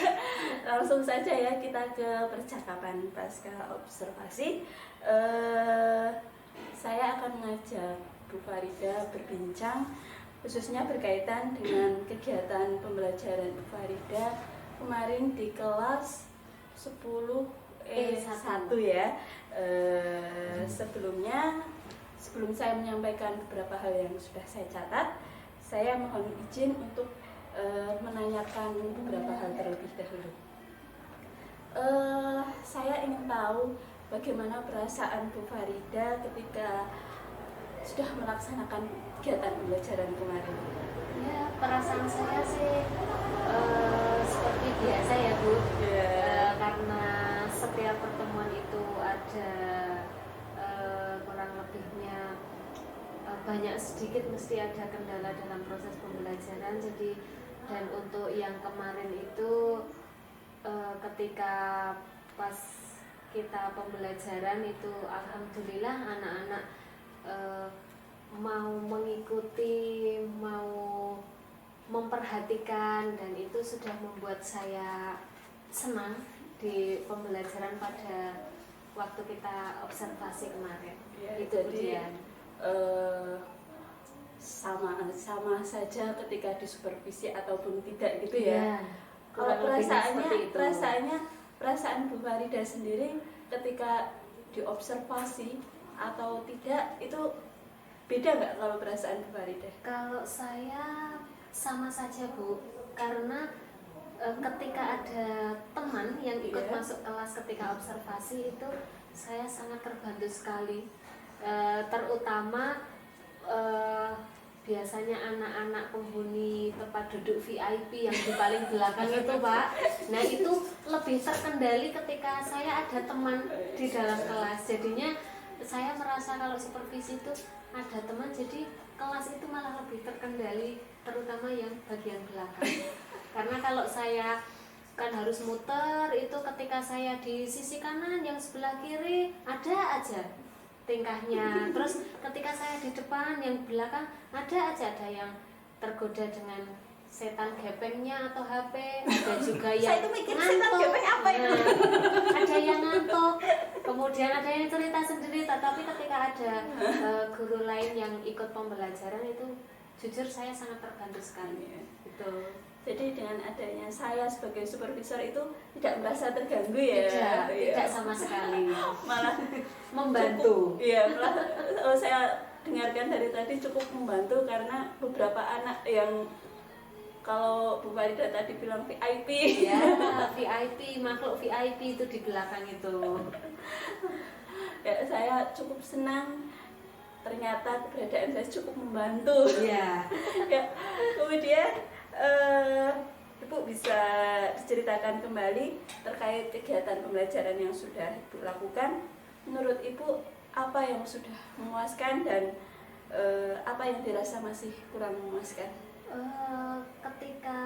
langsung saja ya kita ke percakapan pasca observasi. Saya akan mengajak Bu Farida berbincang khususnya berkaitan dengan kegiatan pembelajaran Bu Farida kemarin di kelas 10 1 ya. Sebelum saya menyampaikan beberapa hal yang sudah saya catat, saya mohon izin untuk menanyakan beberapa hal terlebih dahulu. Saya ingin tahu bagaimana perasaan Bu Farida ketika sudah melaksanakan kegiatan pembelajaran kemarin. Ya, perasaan saya sih seperti biasa ya Bu. Karena setiap pertemuan itu ada kurang lebihnya banyak sedikit mesti ada kendala dalam proses pembelajaran. Jadi dan untuk yang kemarin itu ketika pas kita pembelajaran itu alhamdulillah anak-anak mau mengikuti, mau memperhatikan, dan itu sudah membuat saya senang di pembelajaran pada waktu kita observasi kemarin. Ya, itu jadi kemudian sama saja ketika disupervisi ataupun tidak gitu ya. Kalau kurang lebihnya seperti itu. perasaan Bu Farida sendiri ketika diobservasi atau tidak itu beda nggak kalau perasaan Bu Farida? Kalau saya sama saja Bu, karena ketika ada teman yang ikut masuk kelas ketika observasi itu saya sangat terbantu sekali. Terutama biasanya anak-anak penghuni tempat duduk VIP yang di paling belakang itu Pak. Nah itu lebih terkendali ketika saya ada teman di dalam kelas. Jadinya saya merasa kalau supervisi itu ada teman, jadi kelas itu malah lebih terkendali, terutama yang bagian belakang. Karena kalau saya kan harus muter, itu ketika saya di sisi kanan yang sebelah kiri ada aja tingkahnya. Terus ketika saya di depan yang belakang ada yang tergoda dengan setan gepengnya atau HP, ada juga yang ngantuk. Ada yang ngantuk, kemudian ada yang cerita sendiri. Tetapi ketika ada guru lain yang ikut pembelajaran itu jujur saya sangat terbantu sekali. Gitu. Jadi dengan adanya saya sebagai supervisor itu tidak merasa terganggu ya? Tidak sama sekali. Malah membantu. Malah saya dengarkan dari tadi cukup membantu karena beberapa anak yang kalau Bu Farida tadi bilang VIP. Ya, VIP, makhluk VIP itu di belakang itu. Ya, saya cukup senang. Ternyata keberadaan saya cukup membantu. Ya. Kemudian Ibu bisa diceritakan kembali terkait kegiatan pembelajaran yang sudah Ibu lakukan. Menurut Ibu apa yang sudah memuaskan dan apa yang dirasa masih kurang memuaskan? Ketika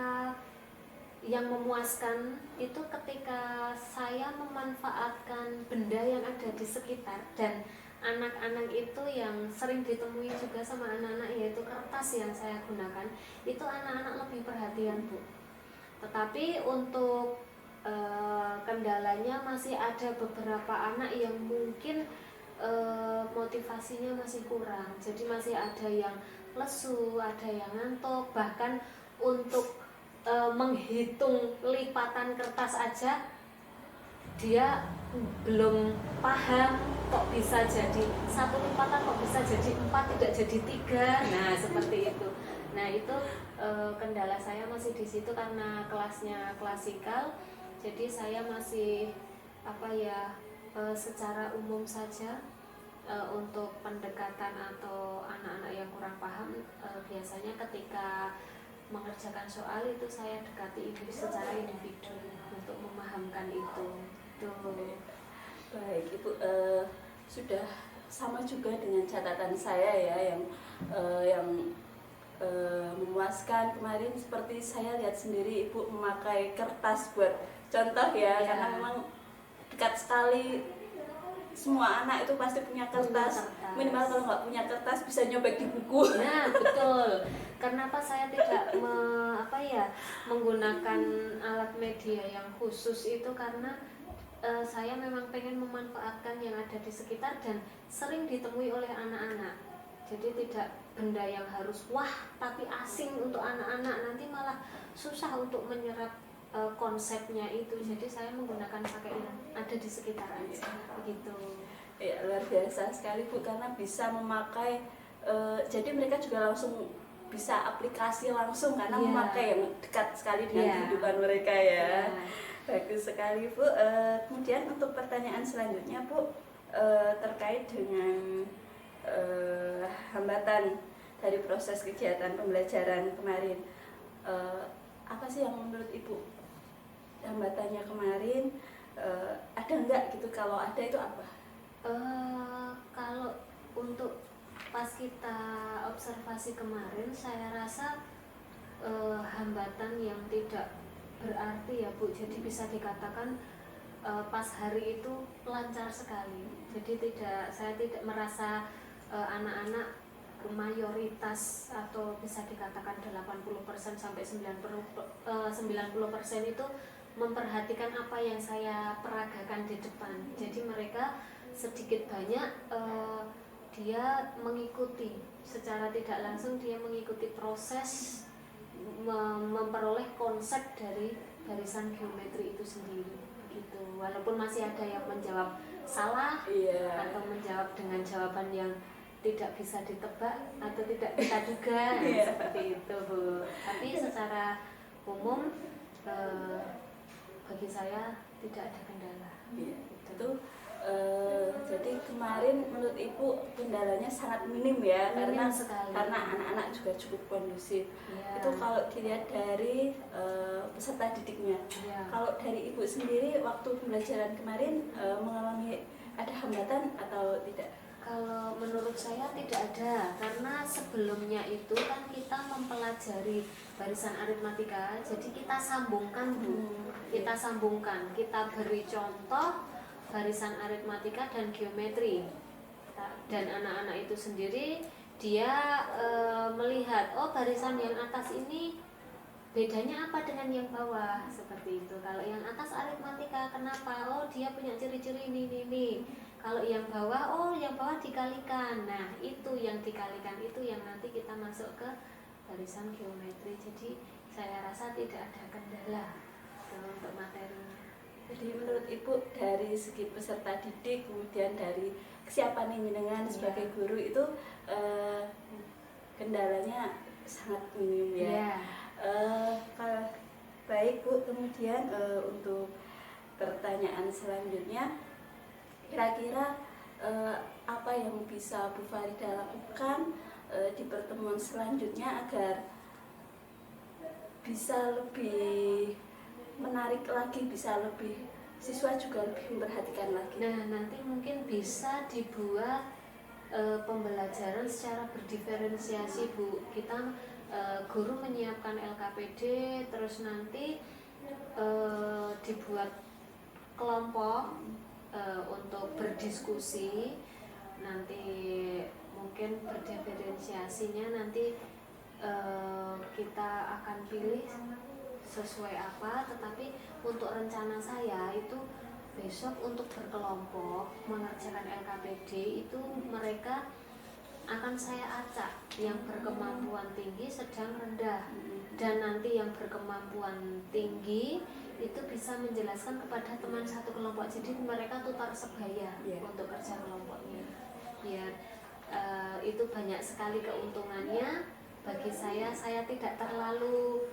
yang memuaskan itu ketika saya memanfaatkan benda yang ada di sekitar, dan anak-anak itu yang sering ditemui juga sama anak-anak, yaitu kertas yang saya gunakan, itu anak-anak lebih perhatian Bu. Tetapi untuk kendalanya masih ada beberapa anak yang mungkin motivasinya masih kurang, jadi masih ada yang lesu, ada yang ngantuk, bahkan untuk menghitung lipatan kertas aja dia belum paham, kok bisa jadi satu lipatan, kok bisa jadi 4 tidak jadi 3. Nah seperti itu. Nah itu kendala saya masih di situ karena kelasnya klasikal, jadi saya masih secara umum saja. Untuk pendekatan atau anak-anak yang kurang paham, biasanya ketika mengerjakan soal itu saya dekati secara individu untuk memahamkan itu. Baik, Ibu sudah sama juga dengan catatan saya ya yang memuaskan kemarin. Seperti saya lihat sendiri Ibu memakai kertas buat contoh ya. Karena memang dekat sekali semua anak itu pasti punya kertas. Minimal kalau nggak punya kertas bisa nyobek di buku. Nah, betul. Kenapa saya tidak menggunakan alat media yang khusus itu karena saya memang pengen memanfaatkan yang ada di sekitar dan sering ditemui oleh anak-anak. Jadi tidak benda yang harus tapi asing untuk anak-anak, nanti malah susah untuk menyerap konsepnya itu. Jadi saya menggunakan pakai yang ada di sekitar aja begitu. Ya, luar biasa sekali Bu, karena bisa memakai jadi mereka juga langsung bisa aplikasi langsung karena memakai yang dekat sekali dengan kehidupan mereka ya. Bagus sekali Bu. Kemudian untuk pertanyaan selanjutnya Bu, terkait dengan hambatan dari proses kegiatan pembelajaran kemarin, apa sih yang menurut Ibu hambatannya kemarin? Ada enggak gitu? Kalau ada itu apa? Kalau untuk pas kita observasi kemarin, saya rasa hambatan yang tidak berarti ya Bu. Jadi bisa dikatakan pas hari itu lancar sekali. Jadi saya tidak merasa anak-anak mayoritas atau bisa dikatakan 80% sampai 90% itu memperhatikan apa yang saya peragakan di depan. Jadi mereka sedikit banyak dia mengikuti secara tidak langsung, dia mengikuti proses memperoleh konsep dari barisan geometri itu sendiri gitu. Walaupun masih ada yang menjawab salah atau menjawab dengan jawaban yang tidak bisa ditebak atau tidak kita duga seperti itu Bu. Tapi secara umum bagi saya tidak ada kendala. Itu jadi kemarin menurut Ibu kendalanya sangat minim ya, minim karena anak-anak juga cukup kondusif. Itu kalau dilihat dari peserta didiknya. Kalau dari Ibu sendiri waktu pembelajaran kemarin mengalami ada hambatan atau tidak? Kalau menurut saya tidak ada, karena sebelumnya itu kan kita mempelajari barisan aritmatika, jadi kita sambungkan Bu, kita sambungkan, kita beri contoh barisan aritmatika dan geometri, dan anak-anak itu sendiri dia melihat barisan yang atas ini bedanya apa dengan yang bawah, seperti itu. Kalau yang atas aritmatika kenapa? Dia punya ciri-ciri ini. Kalau yang bawah, yang bawah dikalikan. Nah, itu yang dikalikan itu yang nanti kita masuk ke barisan geometri. Jadi saya rasa tidak ada kendala untuk materinya. Jadi menurut Ibu dari segi peserta didik, kemudian dari kesiapan jenengan sebagai guru itu kendalanya sangat minim ya. Baik Bu, kemudian untuk pertanyaan selanjutnya, kira-kira apa yang bisa Bu Farida lakukan di pertemuan selanjutnya agar bisa lebih menarik lagi, bisa lebih siswa juga lebih memperhatikan lagi. Nah, nanti mungkin bisa dibuat pembelajaran secara berdiferensiasi Bu. Kita guru menyiapkan LKPD, terus nanti dibuat kelompok untuk berdiskusi. Nanti mungkin berdiferensiasinya nanti kita akan pilih sesuai apa, tetapi untuk rencana saya itu besok untuk berkelompok mengerjakan LKPD itu mereka akan saya acak yang berkemampuan tinggi, sedang, rendah, dan nanti yang berkemampuan tinggi itu bisa menjelaskan kepada teman satu kelompok. Jadi mereka tutar sebaya untuk kerja kelompoknya. Biar itu banyak sekali keuntungannya bagi saya tidak terlalu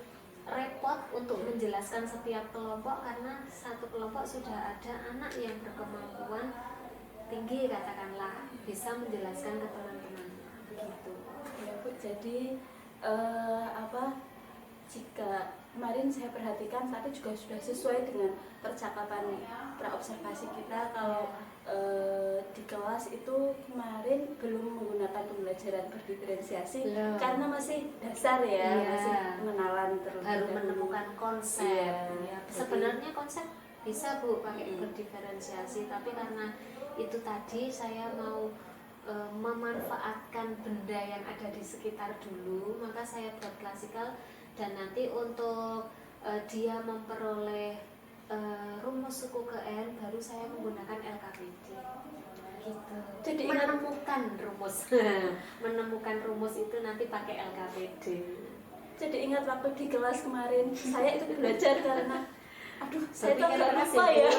repot untuk menjelaskan setiap kelompok, karena satu kelompok sudah ada anak yang berkemampuan tinggi, katakanlah, bisa menjelaskan ke teman-teman begitu. Ya Bu, jadi jika kemarin saya perhatikan tapi juga sudah sesuai dengan percakapan praobservasi kita, kalau di kelas itu kemarin belum menggunakan pembelajaran berdiferensiasi karena masih dasar ya, masih pengenalan terlebih baru menemukan konsep. Sebenarnya konsep Bisa Bu pakai berdiferensiasi, tapi karena itu tadi saya mau memanfaatkan benda yang ada di sekitar dulu, maka saya buat klasikal, dan nanti untuk dia memperoleh rumus suku ke N baru saya menggunakan LKPD gitu. Jadi menemukan rumus menemukan rumus itu nanti pakai LKPD. Jadi ingat waktu di kelas kemarin saya ikut belajar karena aduh saya tuh agak keras lupa ya, ya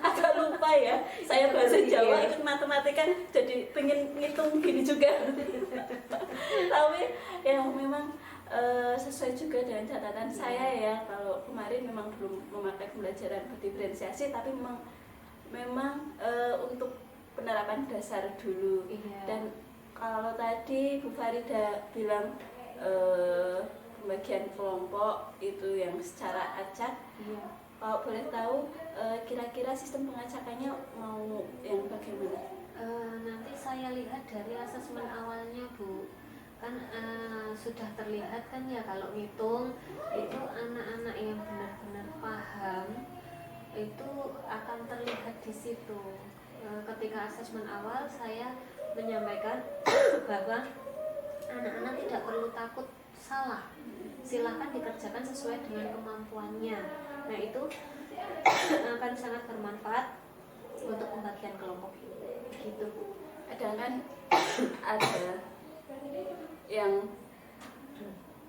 agak lupa ya, saya bahasa Jawa ikut matematika jadi pengen ngitung gini juga tapi ya memang sesuai juga dengan catatan saya ya, kalau kemarin memang belum memakai pembelajaran berdiferensiasi, tapi memang untuk penerapan dasar dulu. Dan kalau tadi Bu Farida bilang pembagian kelompok itu yang secara acak, kalau boleh tahu kira-kira sistem pengacakannya mau yang bagaimana? Nanti saya lihat dari asesmen awalnya Bu, kan sudah terlihat kan ya kalau ngitung itu anak-anak yang benar-benar paham itu akan terlihat di situ. Ketika asesmen awal saya menyampaikan bahwa anak-anak tidak perlu takut salah, silahkan dikerjakan sesuai dengan kemampuannya. Nah itu akan sangat bermanfaat untuk pembagian kelompok ini gitu. Ada kan ada yang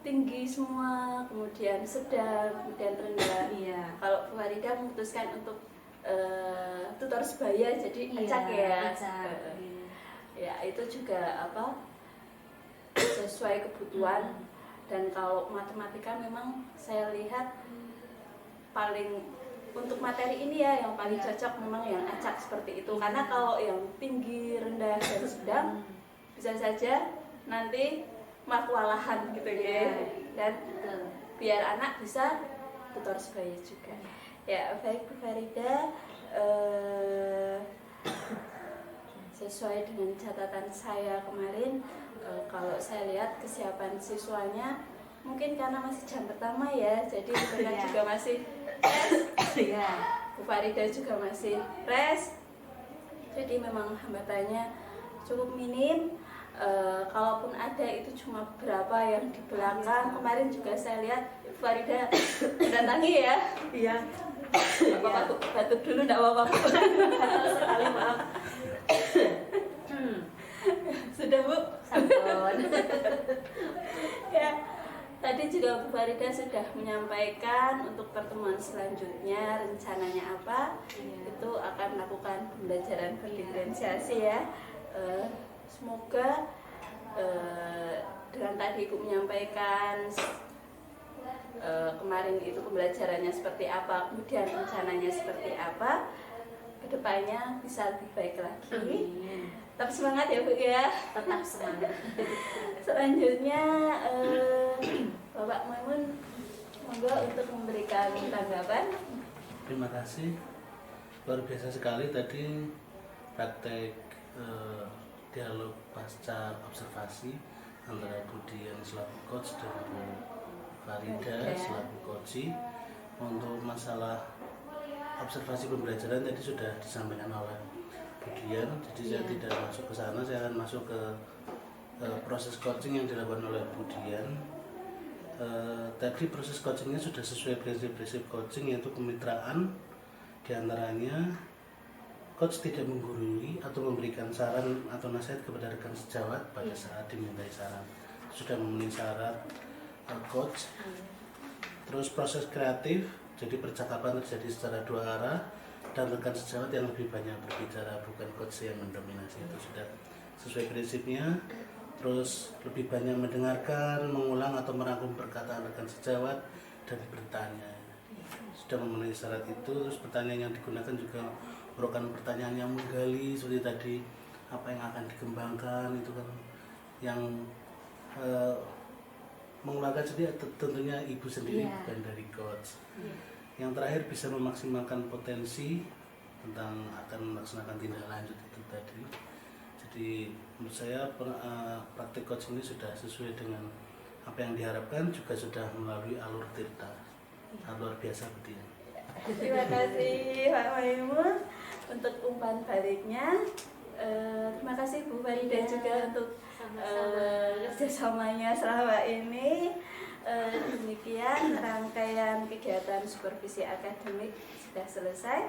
tinggi semua, kemudian sedang, kemudian rendah. Iya. Kalau Bu Farida memutuskan untuk tutor sebaya jadi acak ya. Acak. Ya itu juga apa sesuai kebutuhan. Dan kalau matematika memang saya lihat paling untuk materi ini ya yang paling cocok memang yang acak seperti itu, karena kalau yang tinggi, rendah, dan sedang bisa saja nanti kewalahan gitu ya, dan biar anak bisa tutor sebaya juga. Ya baik Bu Farida, sesuai dengan catatan saya kemarin, kalau saya lihat kesiapan siswanya mungkin karena masih jam pertama ya, jadi mereka juga masih Bu Farida juga masih rest, jadi memang hambatannya cukup minim. Kalaupun ada itu cuma berapa yang di belakang. Kemarin juga saya lihat Bu Farida mendatangi ya. Iya. Batuk dulu enggak apa-apa. Sekali maaf. Sudah Bu? Sampun. Ya. Tadi juga Bu Farida sudah menyampaikan untuk pertemuan selanjutnya rencananya apa. Itu akan melakukan pembelajaran berdiferensiasi ya. Semoga dengan tadi Ibu menyampaikan kemarin itu pembelajarannya seperti apa, kemudian rencananya seperti apa, kedepannya bisa lebih baik lagi. Tetap semangat ya Bu ya. Tetap semangat. Selanjutnya Bapak Maimun, monggo untuk memberikan tanggapan. Terima kasih, luar biasa sekali tadi praktek dialog pasca observasi antara Budian selaku coach dan Bu Farida selaku coach. Untuk masalah observasi pembelajaran tadi sudah disampaikan oleh Budian, jadi saya tidak masuk ke sana, saya akan masuk ke proses coaching yang dilakukan oleh Budian. Tadi proses coachingnya sudah sesuai prinsip-prinsip coaching, yaitu kemitraan. Di antaranya coach tidak menggurui atau memberikan saran atau nasihat kepada rekan sejawat pada saat dimintai saran, sudah memenuhi syarat coach. Terus proses kreatif, jadi percakapan terjadi secara dua arah dan rekan sejawat yang lebih banyak berbicara, bukan coach yang mendominasi, itu sudah sesuai prinsipnya. Terus lebih banyak mendengarkan, mengulang atau merangkum perkataan rekan sejawat dan bertanya, sudah memenuhi syarat itu. Terus pertanyaan yang digunakan juga merupakan pertanyaan yang menggali, seperti tadi apa yang akan dikembangkan itu kan yang mengulangi sendiri tentunya ibu sendiri, bukan dari coach. Yang terakhir bisa memaksimalkan potensi tentang akan melaksanakan tindak lanjut itu tadi. Jadi menurut saya praktik coach ini sudah sesuai dengan apa yang diharapkan, juga sudah melalui alur tirta. Luar biasa betul. Terima kasih Pak Maimun untuk umpan baliknya. Terima kasih Bu Farida juga untuk kerjasamanya selama ini. Demikian rangkaian kegiatan supervisi akademik sudah selesai.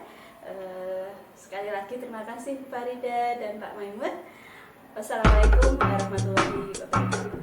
Sekali lagi terima kasih Bu Farida dan Pak Maimun. Wassalamualaikum warahmatullahi wabarakatuh.